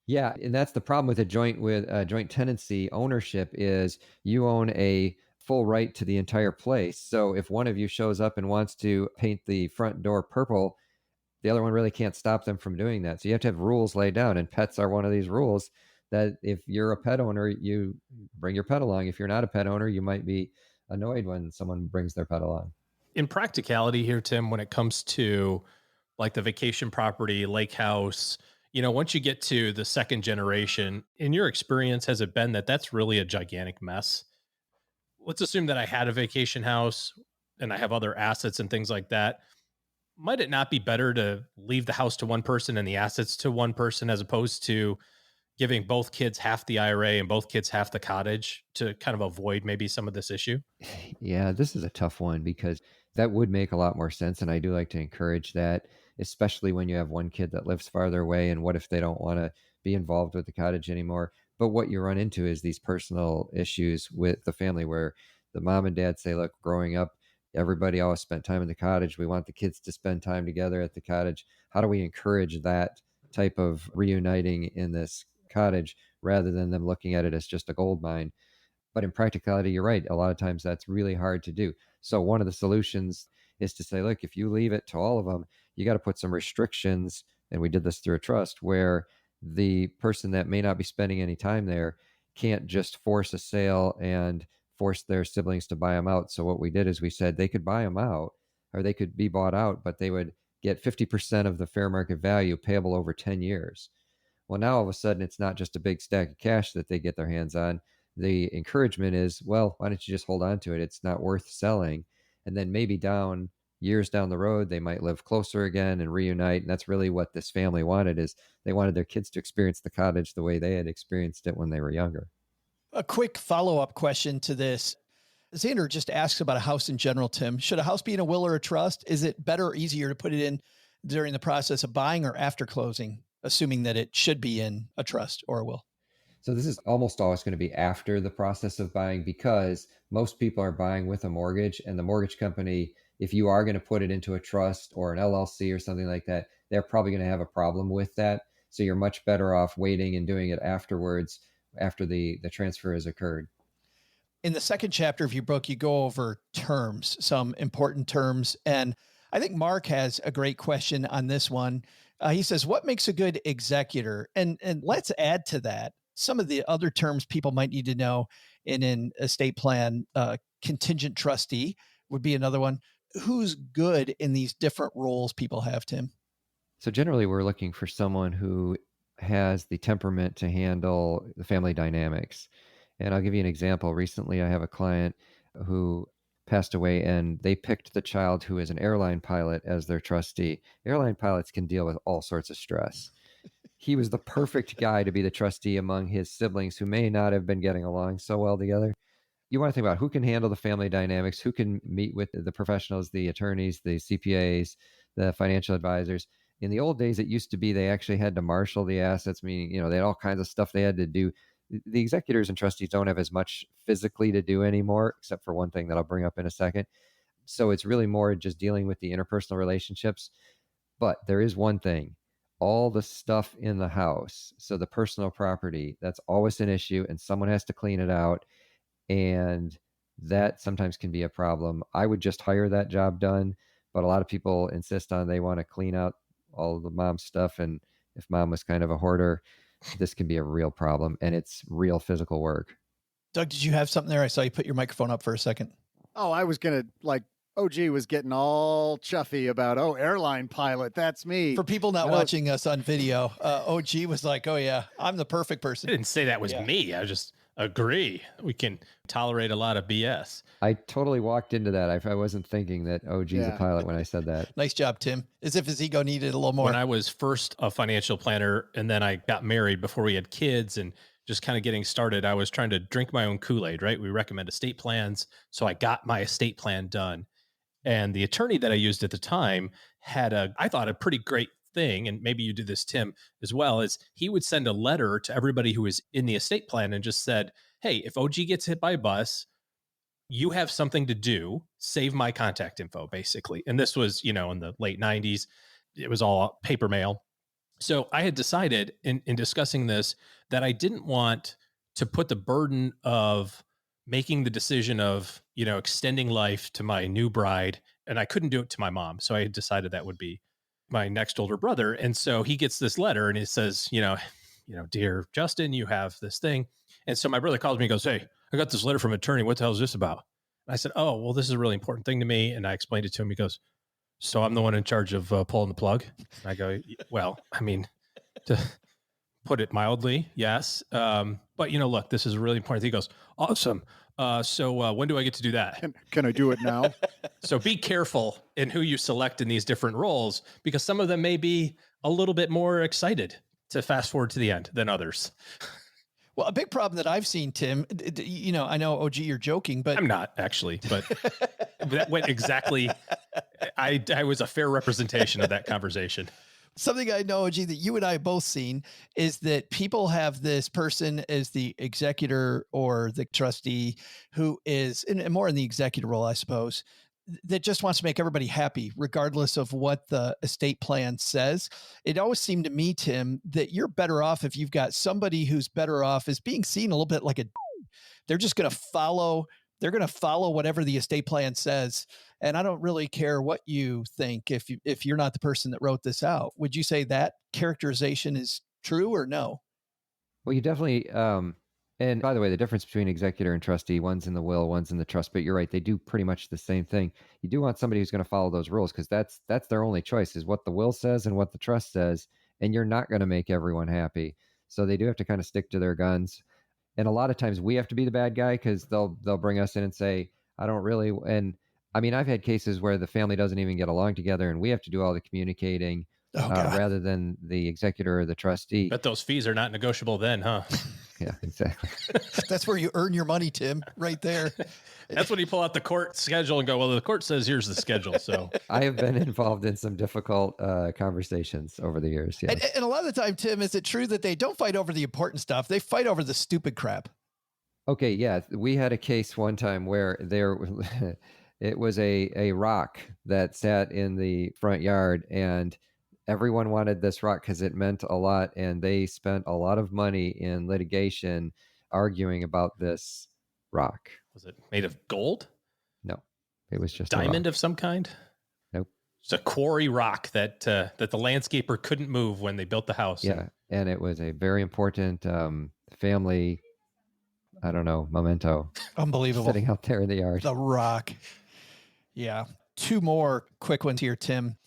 Yeah, and that's the problem with a joint tenancy ownership is you own a full right to the entire place. So if one of you shows up and wants to paint the front door purple, the other one really can't stop them from doing that. So you have to have rules laid down, and pets are one of these rules that if you're a pet owner, you bring your pet along. If you're not a pet owner, you might be annoyed when someone brings their pet along. In practicality here, Tim, when it comes to like the vacation property, lake house, once you get to the second generation, in your experience, has it been that that's really a gigantic mess? Let's assume that I had a vacation house and I have other assets and things like that. Might it not be better to leave the house to one person and the assets to one person, as opposed to giving both kids half the IRA and both kids half the cottage to kind of avoid maybe some of this issue? Yeah, this is a tough one because that would make a lot more sense. And I do like to encourage that, especially when you have one kid that lives farther away. And what if they don't want to be involved with the cottage anymore? But what you run into is these personal issues with the family where the mom and dad say, look, growing up, everybody always spent time in the cottage. We want the kids to spend time together at the cottage. How do we encourage that type of reuniting in this cottage rather than them looking at it as just a gold mine? But in practicality, you're right. A lot of times that's really hard to do. So one of the solutions is to say, look, if you leave it to all of them, you got to put some restrictions. And we did this through a trust where the person that may not be spending any time there can't just force a sale and force their siblings to buy them out. So what we did is we said they could buy them out or they could be bought out, but they would get 50% of the fair market value payable over 10 years. Well, now all of a sudden, it's not just a big stack of cash that they get their hands on. The encouragement is, well, why don't you just hold on to it? It's not worth selling. And then maybe years down the road, they might live closer again and reunite. And that's really what this family wanted, is they wanted their kids to experience the cottage the way they had experienced it when they were younger. A quick follow-up question to this. Xander just asks about a house in general, Tim. Should a house be in a will or a trust? Is it better or easier to put it in during the process of buying or after closing, assuming that it should be in a trust or a will? So this is almost always going to be after the process of buying, because most people are buying with a mortgage, and the mortgage company, if you are going to put it into a trust or an LLC or something like that, they're probably going to have a problem with that. So you're much better off waiting and doing it afterwards, after the transfer has occurred. In the second chapter of your book, you go over terms, some important terms. And I think Mark has a great question on this one. He says, what makes a good executor? And let's add to that some of the other terms people might need to know in an estate plan. Contingent trustee would be another one. Who's good in these different roles people have, Tim? So generally, we're looking for someone who has the temperament to handle the family dynamics. And I'll give you an example. Recently, I have a client who passed away, and they picked the child who is an airline pilot as their trustee. Airline pilots can deal with all sorts of stress. He was the perfect guy to be the trustee among his siblings who may not have been getting along so well together. You want to think about who can handle the family dynamics, who can meet with the professionals, the attorneys, the CPAs, the financial advisors. In the old days, it used to be they actually had to marshal the assets, meaning, they had all kinds of stuff they had to do. The executors and trustees don't have as much physically to do anymore, except for one thing that I'll bring up in a second. So it's really more just dealing with the interpersonal relationships. But there is one thing, all the stuff in the house. So the personal property, that's always an issue, and someone has to clean it out. And that sometimes can be a problem. I would just hire that job done, but a lot of people insist on they want to clean out all of the mom's stuff. And if mom was kind of a hoarder, this can be a real problem, and it's real physical work. Doug, did you have something there? I saw you put your microphone up for a second. Oh, I was going to OG was getting all chuffy about, airline pilot, that's me. For people not watching us on video, OG was like, oh yeah, I'm the perfect person. I didn't say that was me. I was Agree. We can tolerate a lot of BS. I totally walked into that. I wasn't thinking that OG's a pilot when I said that. Nice job, Tim. As if his ego needed a little more. When I was first a financial planner and then I got married before we had kids and just kind of getting started, I was trying to drink my own Kool-Aid, right? We recommend estate plans. So I got my estate plan done. And the attorney that I used at the time had I thought, a pretty great thing. And maybe you do this, Tim, as well, is he would send a letter to everybody who was in the estate plan and just said, hey, if OG gets hit by a bus, you have something to do, save my contact info, basically. And this was, in the late 90s. It was all paper mail. So I had decided in discussing this that I didn't want to put the burden of making the decision of, extending life to my new bride. And I couldn't do it to my mom. So I had decided that would be my next older brother. And so he gets this letter and it says, dear Justin, you have this thing. And so my brother calls me and goes, hey, I got this letter from an attorney. What the hell is this about? And I said, oh, well, this is a really important thing to me. And I explained it to him. He goes, so I'm the one in charge of pulling the plug. And I go, well, I mean, to put it mildly, yes. But, look, this is a really important thing. He goes, awesome. So when do I get to do that? Can I do it now? So be careful in who you select in these different roles, because some of them may be a little bit more excited to fast forward to the end than others. Well, a big problem that I've seen, Tim, I know, OG, you're joking, but I'm not actually, but that went exactly. I was a fair representation of that conversation. Something I know, OG, that you and I have both seen is that people have this person as the executor or the trustee who is, and more in the executor role, I suppose, that just wants to make everybody happy, regardless of what the estate plan says. It always seemed to me, Tim, that you're better off if you've got somebody who's better off as being seen a little bit like they're just going to follow. They're going to follow whatever the estate plan says. And I don't really care what you think if you're not the person that wrote this out. Would you say that characterization is true or no? Well, you definitely, and by the way, the difference between executor and trustee, one's in the will, one's in the trust, but you're right, they do pretty much the same thing. You do want somebody who's going to follow those rules, because that's their only choice, is what the will says and what the trust says, and you're not going to make everyone happy. So they do have to kind of stick to their guns. And a lot of times we have to be the bad guy, because they'll bring us in and say, I don't really, and I mean, I've had cases where the family doesn't even get along together and we have to do all the communicating rather than the executor or the trustee. Bet those fees are not negotiable then, huh? Yeah, exactly. That's where you earn your money, Tim, right there. That's when you pull out the court schedule and go, well, the court says here's the schedule. So I have been involved in some difficult conversations over the years. Yes. And a lot of the time, Tim, is it true that they don't fight over the important stuff? They fight over the stupid crap. Okay, yeah. We had a case one time where it was a rock that sat in the front yard, and everyone wanted this rock because it meant a lot, and they spent a lot of money in litigation arguing about this rock. Was it made of gold? No, it was just diamond of some kind. Nope. It's a quarry rock that the landscaper couldn't move when they built the house. Yeah, and it was a very important family, I don't know, memento. Unbelievable. Sitting out there in the yard. The rock. Yeah. Two more quick ones here, Tim.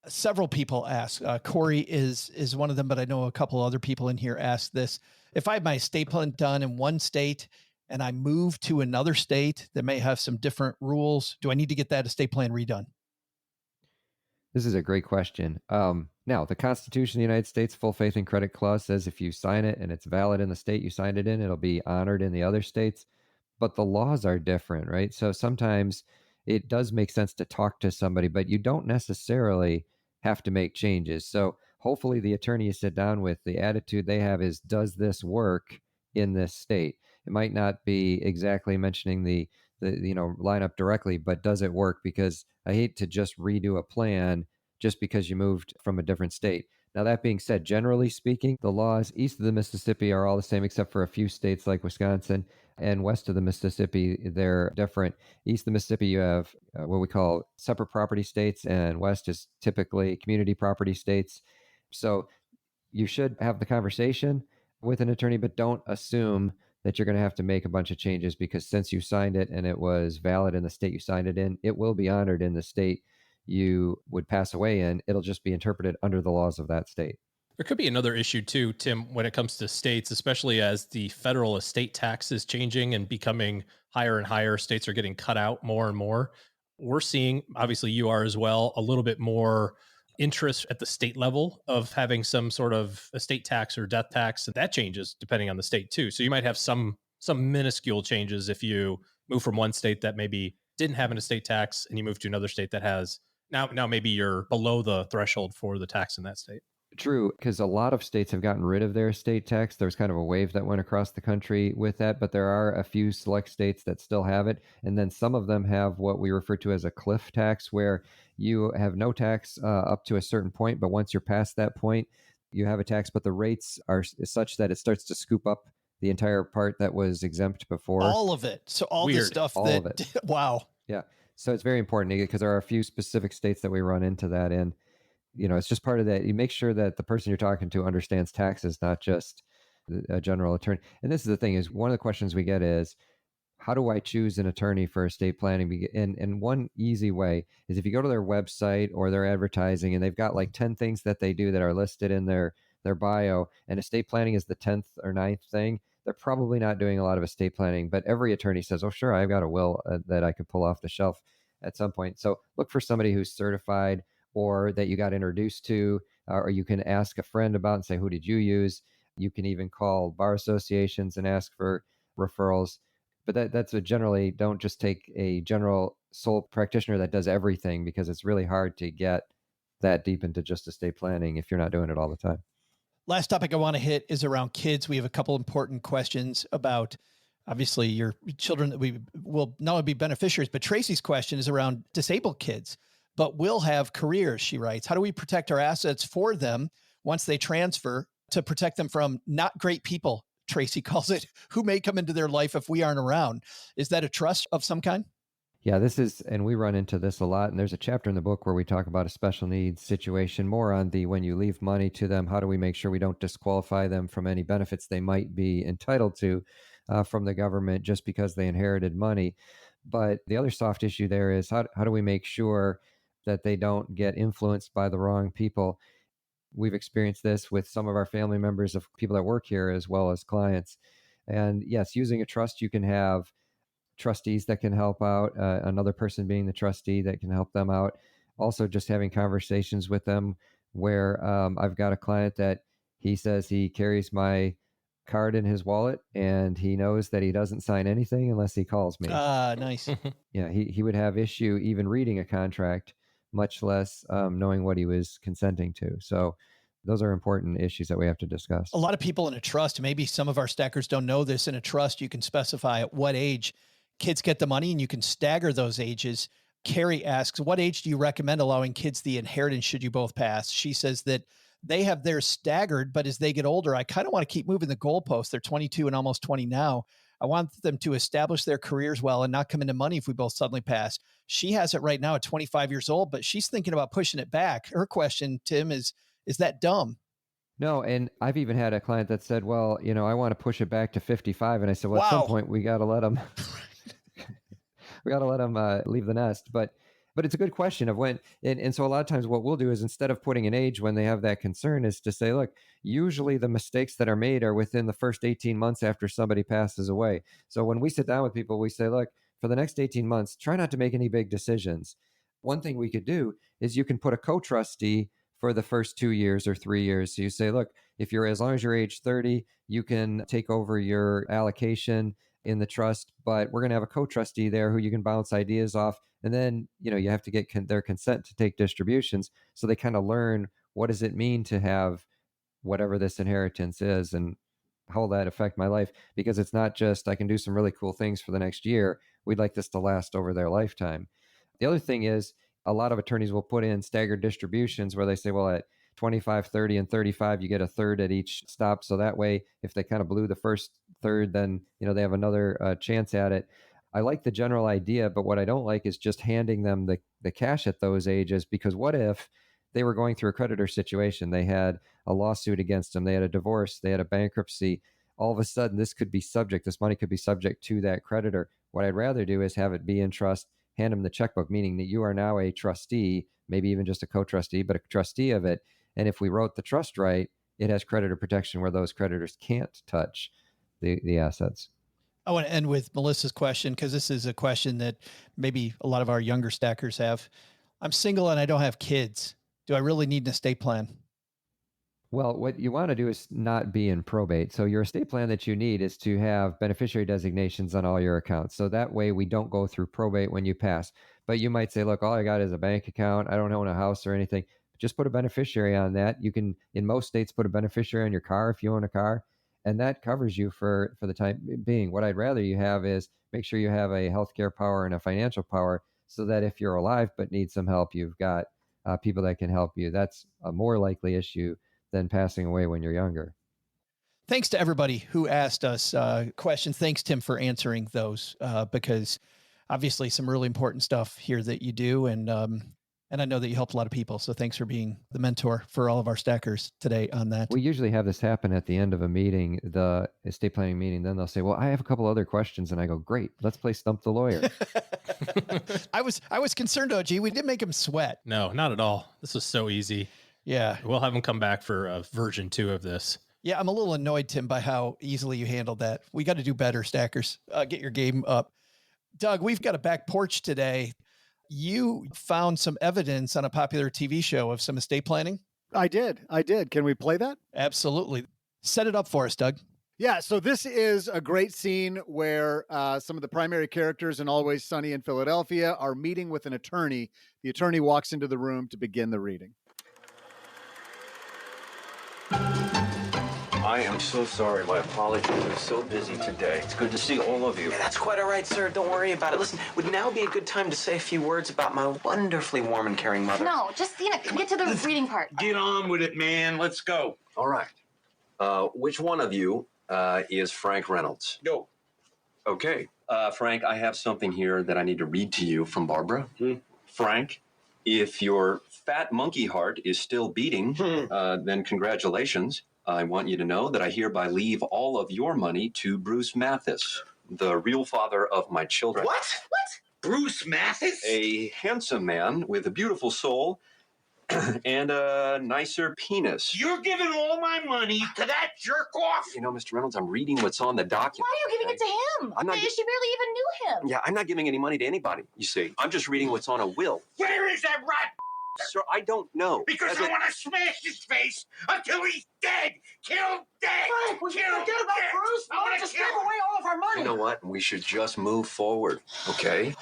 Several people ask, Corey is one of them, but I know a couple other people in here ask this. If I have my estate plan done in one state and I move to another state that may have some different rules, do I need to get that estate plan redone? This is a great question. Now, the Constitution of the United States full faith and credit clause says if you sign it and it's valid in the state you signed it in, it'll be honored in the other states. But the laws are different, right? So sometimes it does make sense to talk to somebody, but you don't necessarily have to make changes. So hopefully the attorney you sit down with, the attitude they have is, does this work in this state? It might not be exactly mentioning the lineup directly, but does it work? Because I hate to just redo a plan just because you moved from a different state. Now, that being said, generally speaking, the laws east of the Mississippi are all the same, except for a few states like Wisconsin, and west of the Mississippi, they're different. East of the Mississippi, you have what we call separate property states, and west is typically community property states. So you should have the conversation with an attorney, but don't assume that you're going to have to make a bunch of changes, because since you signed it and it was valid in the state you signed it in, it will be honored in the state you would pass away in. It'll just be interpreted under the laws of that state. There could be another issue too, Tim, when it comes to states, especially as the federal estate tax is changing and becoming higher and higher. States are getting cut out more and more. We're seeing, obviously you are as well, a little bit more interest at the state level of having some sort of estate tax or death tax. And that changes depending on the state too. So you might have some minuscule changes if you move from one state that maybe didn't have an estate tax and you move to another state that has. Now maybe you're below the threshold for the tax in that state. True, because a lot of states have gotten rid of their estate tax. There was kind of a wave that went across the country with that, but there are a few select states that still have it. And then some of them have what we refer to as a cliff tax, where you have no tax up to a certain point, but once you're past that point, you have a tax, but the rates are such that it starts to scoop up the entire part that was exempt before. All of it. So all the stuff all that, of it. Wow. Yeah. So it's very important because there are a few specific states that we run into that in. It's just part of that. You make sure that the person you're talking to understands taxes, not just a general attorney. And this is the thing: is one of the questions we get is, how do I choose an attorney for estate planning? And one easy way is if you go to their website or their advertising, and they've got like 10 things that they do that are listed in their bio, and estate planning is the 10th or 9th thing. They're probably not doing a lot of estate planning, but every attorney says, oh, sure, I've got a will that I could pull off the shelf at some point. So look for somebody who's certified, or that you got introduced to, or you can ask a friend about and say, who did you use? You can even call bar associations and ask for referrals. But that's generally, don't just take a general sole practitioner that does everything, because it's really hard to get that deep into just estate planning if you're not doing it all the time. Last topic I want to hit is around kids. We have a couple important questions about, obviously, your children that we will not only be beneficiaries, but Tracy's question is around disabled kids, but will have careers, she writes. How do we protect our assets for them once they transfer, to protect them from not great people, Tracy calls it, who may come into their life if we aren't around? Is that a trust of some kind? Yeah, and we run into this a lot. And there's a chapter in the book where we talk about a special needs situation, more on when you leave money to them, how do we make sure we don't disqualify them from any benefits they might be entitled to from the government just because they inherited money. But the other soft issue there is how do we make sure that they don't get influenced by the wrong people? We've experienced this with some of our family members of people that work here as well as clients. And yes, using a trust, you can have trustees that can help out, another person being the trustee that can help them out. Also, just having conversations with them where I've got a client that he says he carries my card in his wallet and he knows that he doesn't sign anything unless he calls me. Nice. Yeah, he would have issue even reading a contract, much less knowing what he was consenting to. So those are important issues that we have to discuss. A lot of people in a trust, maybe some of our stackers don't know this, in a trust, you can specify at what age kids get the money and you can stagger those ages. Carrie asks, what age do you recommend allowing kids the inheritance should you both pass? She says that they have theirs staggered, but as they get older, I kind of want to keep moving the goalposts. They're 22 and almost 20 now. I want them to establish their careers well and not come into money if we both suddenly pass. She has it right now at 25 years old, but she's thinking about pushing it back. Her question, Tim, is that dumb? No, and I've even had a client that said, well, I want to push it back to 55. And I said, well, At some point we got to let them, leave the nest. But it's a good question of when, and so a lot of times what we'll do is, instead of putting an age when they have that concern, is to say, look, usually the mistakes that are made are within the first 18 months after somebody passes away. So when we sit down with people, we say, look, for the next 18 months, try not to make any big decisions. One thing we could do is you can put a co-trustee for the first 2 years or 3 years. So you say, look, as long as you're age 30, you can take over your allocation in the trust, but we're going to have a co-trustee there who you can bounce ideas off. And then, you have to get their consent to take distributions. So they kind of learn, what does it mean to have whatever this inheritance is, and how will that affect my life? Because it's not just, I can do some really cool things for the next year. We'd like this to last over their lifetime. The other thing is, a lot of attorneys will put in staggered distributions where they say, well, at 25, 30, and 35, you get a third at each stop. So that way, if they kind of blew the first third, then, they have another chance at it. I like the general idea, but what I don't like is just handing them the cash at those ages, because what if they were going through a creditor situation? They had a lawsuit against them. They had a divorce. They had a bankruptcy. All of a sudden, this money could be subject to that creditor. What I'd rather do is have it be in trust, hand them the checkbook, meaning that you are now a trustee, maybe even just a co-trustee, but a trustee of it. And if we wrote the trust right, it has creditor protection where those creditors can't touch the assets. I want to end with Melissa's question, because this is a question that maybe a lot of our younger stackers have. I'm single and I don't have kids. Do I really need an estate plan? Well, what you want to do is not be in probate. So your estate plan that you need is to have beneficiary designations on all your accounts. So that way we don't go through probate when you pass. But you might say, look, all I got is a bank account. I don't own a house or anything. Just put a beneficiary on that. You can, in most states, put a beneficiary on your car if you own a car, and that covers you for the time being. What I'd rather you have is make sure you have a healthcare power and a financial power so that if you're alive but need some help, you've got people that can help you. That's a more likely issue than passing away when you're younger. Thanks to everybody who asked us questions. Thanks, Tim, for answering those, because obviously some really important stuff here that you do. And I know that you helped a lot of people. So thanks for being the mentor for all of our stackers today on that. We usually have this happen at the end of a meeting, the estate planning meeting. Then they'll say, well, I have a couple other questions. And I go, great, let's play Stump the Lawyer. I was concerned, OG. We didn't make him sweat. No, not at all. This was so easy. Yeah. We'll have him come back for version 2 of this. Yeah, I'm a little annoyed, Tim, by how easily you handled that. We got to do better, stackers. Get your game up. Doug, we've got a back porch today. You found some evidence on a popular TV show of some estate planning. I did. Can we play that? Absolutely. Set it up for us, Doug. Yeah, so this is a great scene where some of the primary characters in Always Sunny in Philadelphia are meeting with an attorney. The attorney walks into the room to begin the reading. I am so sorry. My apologies. I'm so busy today. It's good to see all of you. Yeah, that's quite all right, sir. Don't worry about it. Listen, would now be a good time to say a few words about my wonderfully warm and caring mother? No, just, get to the reading part. Get on with it, man. Let's go. All right. Which one of you is Frank Reynolds? Go. Okay. Frank, I have something here that I need to read to you from Barbara. Frank, if your fat monkey heart is still beating, then congratulations. I want you to know that I hereby leave all of your money to Bruce Mathis, the real father of my children. What? Bruce Mathis? A handsome man with a beautiful soul and a nicer penis. You're giving all my money to that jerk off? You know, Mr. Reynolds, I'm reading what's on the document. Why are you giving it to him? I'm not She barely even knew him. Yeah, I'm not giving any money to anybody, you see. I'm just reading what's on a will. Where is that rat? Sir, I don't know. Because I want to smash his face until he's dead. Killed dead. Frank, we should forget about Bruce. Mom just gave away all of our money. You know what? We should just move forward, okay?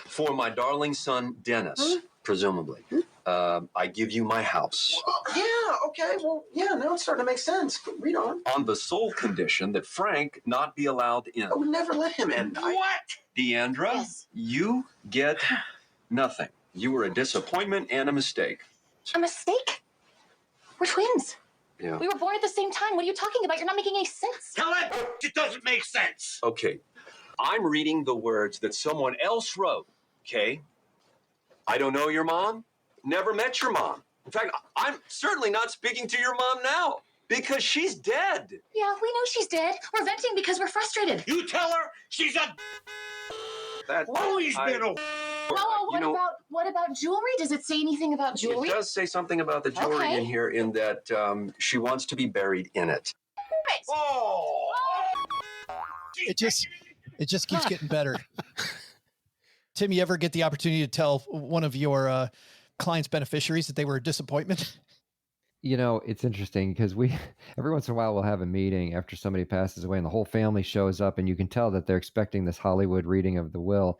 For my darling son, Dennis, presumably, I give you my house. Yeah, okay. Well, yeah, now it's starting to make sense. Read on. On the sole condition that Frank not be allowed in. I would never let him in. What? Deandra, Yes. you get nothing. You were a disappointment and a mistake. A mistake? We're twins. Yeah. We were born at the same time. What are you talking about? You're not making any sense. Tell that it doesn't make sense. Okay. I'm reading the words that someone else wrote, okay? I don't know your mom. Never met your mom. In fact, I'm certainly not speaking to your mom now because she's dead. Yeah, we know she's dead. We're venting because we're frustrated. You tell her she's a... That always been a... Well, what about jewelry? Does it say anything about jewelry? It does say something about the jewelry in here in that she wants to be buried in it. Oh! It just keeps getting better. Tim, you ever get the opportunity to tell one of your clients' beneficiaries that they were a disappointment? You know, it's interesting because every once in a while we'll have a meeting after somebody passes away and the whole family shows up and you can tell that they're expecting this Hollywood reading of the will.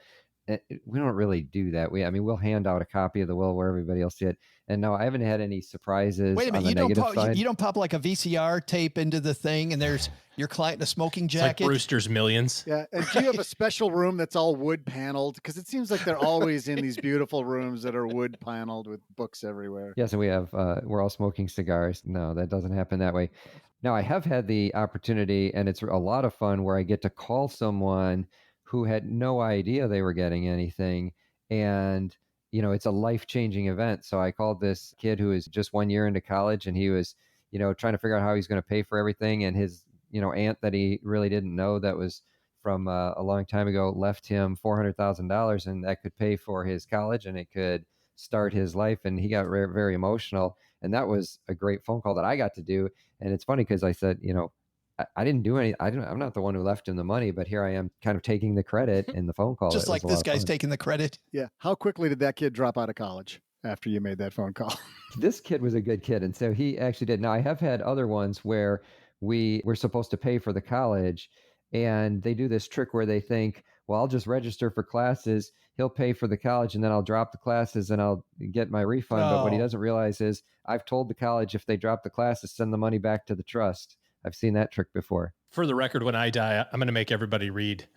We don't really do that. We'll hand out a copy of the will where everybody else see it. And no, I haven't had any surprises. Wait a minute, on the negative side. you don't pop like a VCR tape into the thing and there's your client in a smoking jacket. It's like Brewster's Millions. Yeah. And do you have a special room that's all wood paneled? Because it seems like they're always in these beautiful rooms that are wood paneled with books everywhere. Yes, and we have, we're all smoking cigars. No, that doesn't happen that way. Now, I have had the opportunity, and it's a lot of fun, where I get to call someone who had no idea they were getting anything. And, you know, it's a life-changing event. So I called this kid who is just 1 year into college, and he was, you know, trying to figure out how he's going to pay for everything. And his, you know, aunt that he really didn't know that was from a long time ago left him $400,000, and that could pay for his college and it could start his life. And he got very emotional. And that was a great phone call that I got to do. And it's funny because I said, I didn't do any. I'm not the one who left him the money, but here I am kind of taking the credit in the phone call. Just like this guy's taking the credit. Yeah. How quickly did that kid drop out of college after you made that phone call? This kid was a good kid. And so he actually did. Now I have had other ones where we were supposed to pay for the college and they do this trick where they think, well, I'll just register for classes. He'll pay for the college and then I'll drop the classes and I'll get my refund. But what he doesn't realize is I've told the college if they drop the classes, send the money back to the trust. I've seen that trick before. For the record, when I die, I'm going to make everybody read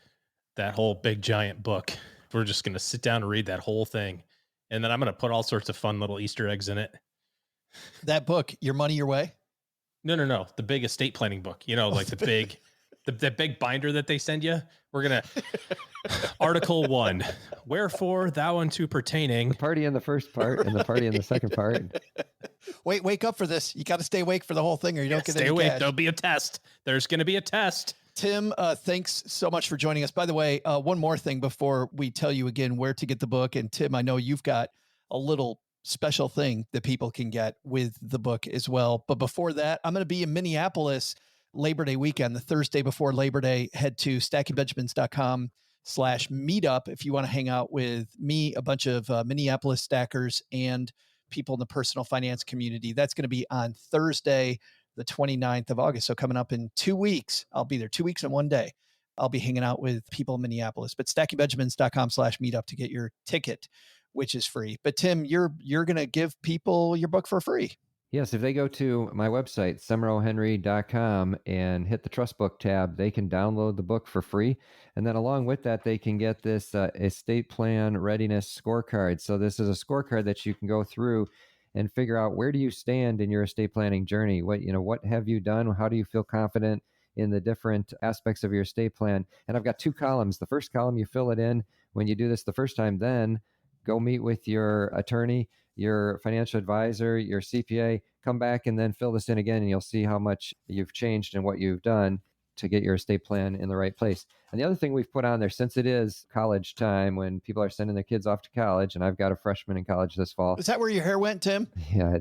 that whole big giant book. We're just going to sit down and read that whole thing. And then I'm going to put all sorts of fun little Easter eggs in it. That book, Your Money, Your Way? No. The big estate planning book, like the big, the big binder that they send you. We're going to Article 1, wherefore thou unto pertaining. The party in the first part and the party in the second part. Wake up for this. You got to stay awake for the whole thing or you don't get any Stay awake. cash. There'll be a test. There's going to be a test. Tim, thanks so much for joining us. By the way, one more thing before we tell you again where to get the book. And Tim, I know you've got a little special thing that people can get with the book as well. But before that, I'm going to be in Minneapolis Labor Day weekend, the Thursday before Labor Day. Head to stackingbenjamins.com/meetup if you want to hang out with me, a bunch of Minneapolis stackers, and people in the personal finance community. That's going to be on Thursday, the 29th of August. So coming up in 2 weeks, I'll be there 2 weeks and 1 day. I'll be hanging out with people in Minneapolis, but stackingbenjamins.com/meetup to get your ticket, which is free. But Tim, you're going to give people your book for free. Yes, if they go to my website, semrohenry.com, and hit the Trust Book tab, they can download the book for free. And then along with that, they can get this estate plan readiness scorecard. So this is a scorecard that you can go through and figure out where do you stand in your estate planning journey? What have you done? How do you feel confident in the different aspects of your estate plan? And I've got 2 columns. The first column, you fill it in when you do this the first time, then go meet with your attorney, your financial advisor, your CPA, come back and then fill this in again, and you'll see how much you've changed and what you've done to get your estate plan in the right place. And the other thing we've put on there, since it is college time when people are sending their kids off to college, and I've got a freshman in college this fall. Is that where your hair went, Tim? Yeah,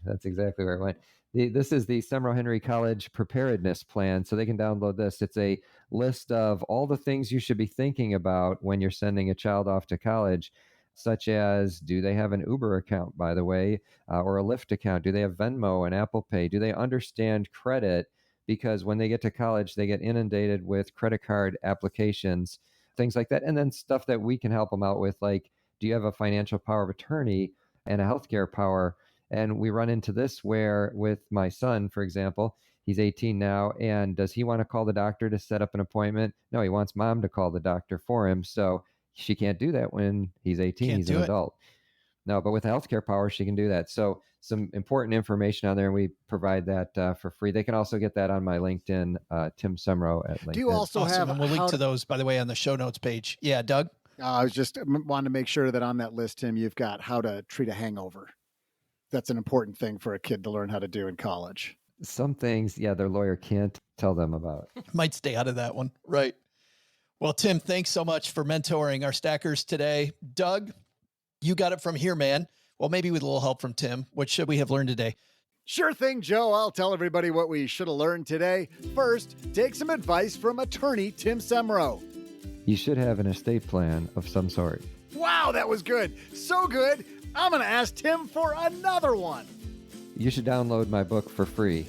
that's exactly where it went. This is the Semro Henry College Preparedness Plan, so they can download this. It's a list of all the things you should be thinking about when you're sending a child off to college, such as, do they have an Uber account, by the way, or a Lyft account? Do they have Venmo and Apple Pay? Do they understand credit? Because when they get to college, they get inundated with credit card applications, things like that. And then stuff that we can help them out with, like, do you have a financial power of attorney and a healthcare power? And we run into this where with my son, for example, he's 18 now. And does he want to call the doctor to set up an appointment? No, he wants mom to call the doctor for him. So she can't do that when he's 18. He's an adult. No, but with the healthcare power, she can do that. So some important information on there, and we provide that for free. They can also get that on my LinkedIn, Tim Semro at LinkedIn. Do you also have? And we'll link to those, by the way, on the show notes page. Yeah, Doug? I was just wanting to make sure that on that list, Tim, you've got how to treat a hangover. That's an important thing for a kid to learn how to do in college. Some things, their lawyer can't tell them about. Might stay out of that one. Right. Well, Tim, thanks so much for mentoring our stackers today. Doug, you got it from here, man. Well, maybe with a little help from Tim. What should we have learned today? Sure thing, Joe. I'll tell everybody what we should have learned today. First, take some advice from attorney Tim Semro. You should have an estate plan of some sort. Wow, that was good. So good, I'm going to ask Tim for another one. You should download my book for free.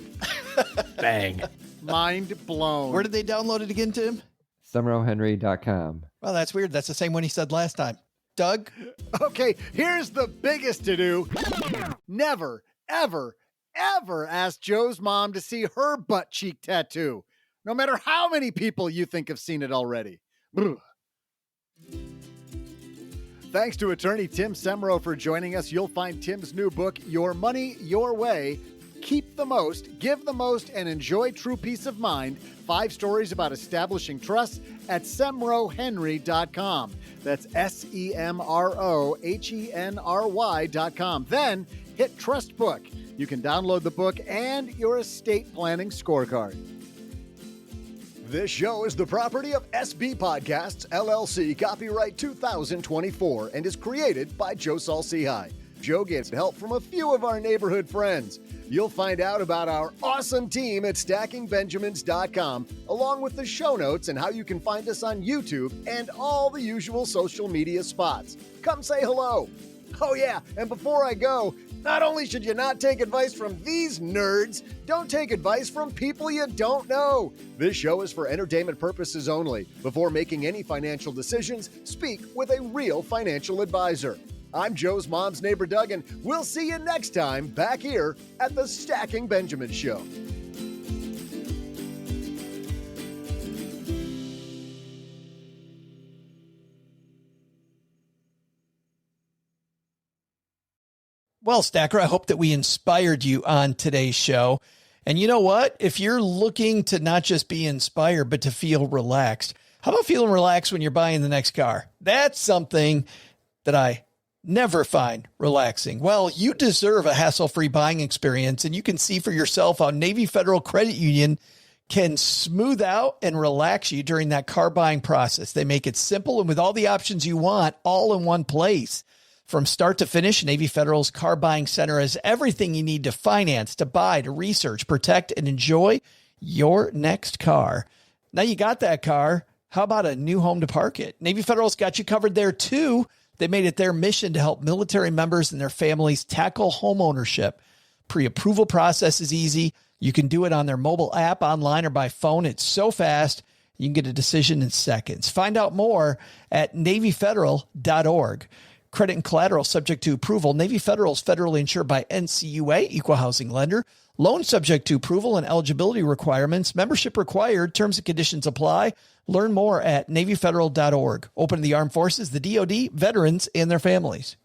Bang. Mind blown. Where did they download it again, Tim? semrohenry.com. Well, that's weird. That's the same one he said last time. Doug? Okay, here's the biggest to-do. Never, ever, ever ask Joe's mom to see her butt cheek tattoo, no matter how many people you think have seen it already. Thanks to attorney Tim Semro for joining us. You'll find Tim's new book, Your Money, Your Way. Keep the most, give the most, and enjoy true peace of mind. 5 stories about establishing trust at semrohenry.com. That's SEMROHENRY.com. Then hit Trust Book. You can download the book and your estate planning scorecard. This show is the property of SB Podcasts, LLC, copyright 2024, and is created by Joe Saul-Sehy. Joe gets help from a few of our neighborhood friends. You'll find out about our awesome team at stackingbenjamins.com, along with the show notes and how you can find us on YouTube and all the usual social media spots. Come say hello. Oh yeah, and before I go, not only should you not take advice from these nerds, don't take advice from people you don't know. This show is for entertainment purposes only. Before making any financial decisions, speak with a real financial advisor. I'm Joe's mom's neighbor Doug, and we'll see you next time back here at the Stacking Benjamins Show. Well, Stacker, I hope that we inspired you on today's show. And you know what? If you're looking to not just be inspired, but to feel relaxed, how about feeling relaxed when you're buying the next car? That's something that I never find relaxing. Well, you deserve a hassle-free buying experience, and you can see for yourself how Navy Federal Credit Union can smooth out and relax you during that car buying process. They make it simple and with all the options you want, all in one place. From start to finish, Navy Federal's Car Buying Center has everything you need to finance, to buy, to research, protect, and enjoy your next car. Now you got that car. How about a new home to park it? Navy Federal's got you covered there too. They made it their mission to help military members and their families tackle home ownership. Pre-approval process is easy. You can do it on their mobile app, online, or by phone. It's so fast. You can get a decision in seconds. Find out more at NavyFederal.org. Credit and collateral subject to approval. Navy Federal is federally insured by NCUA, Equal Housing Lender. Loan subject to approval and eligibility requirements. Membership required. Terms and conditions apply. Learn more at NavyFederal.org. Open to the armed forces, the DoD, veterans, and their families.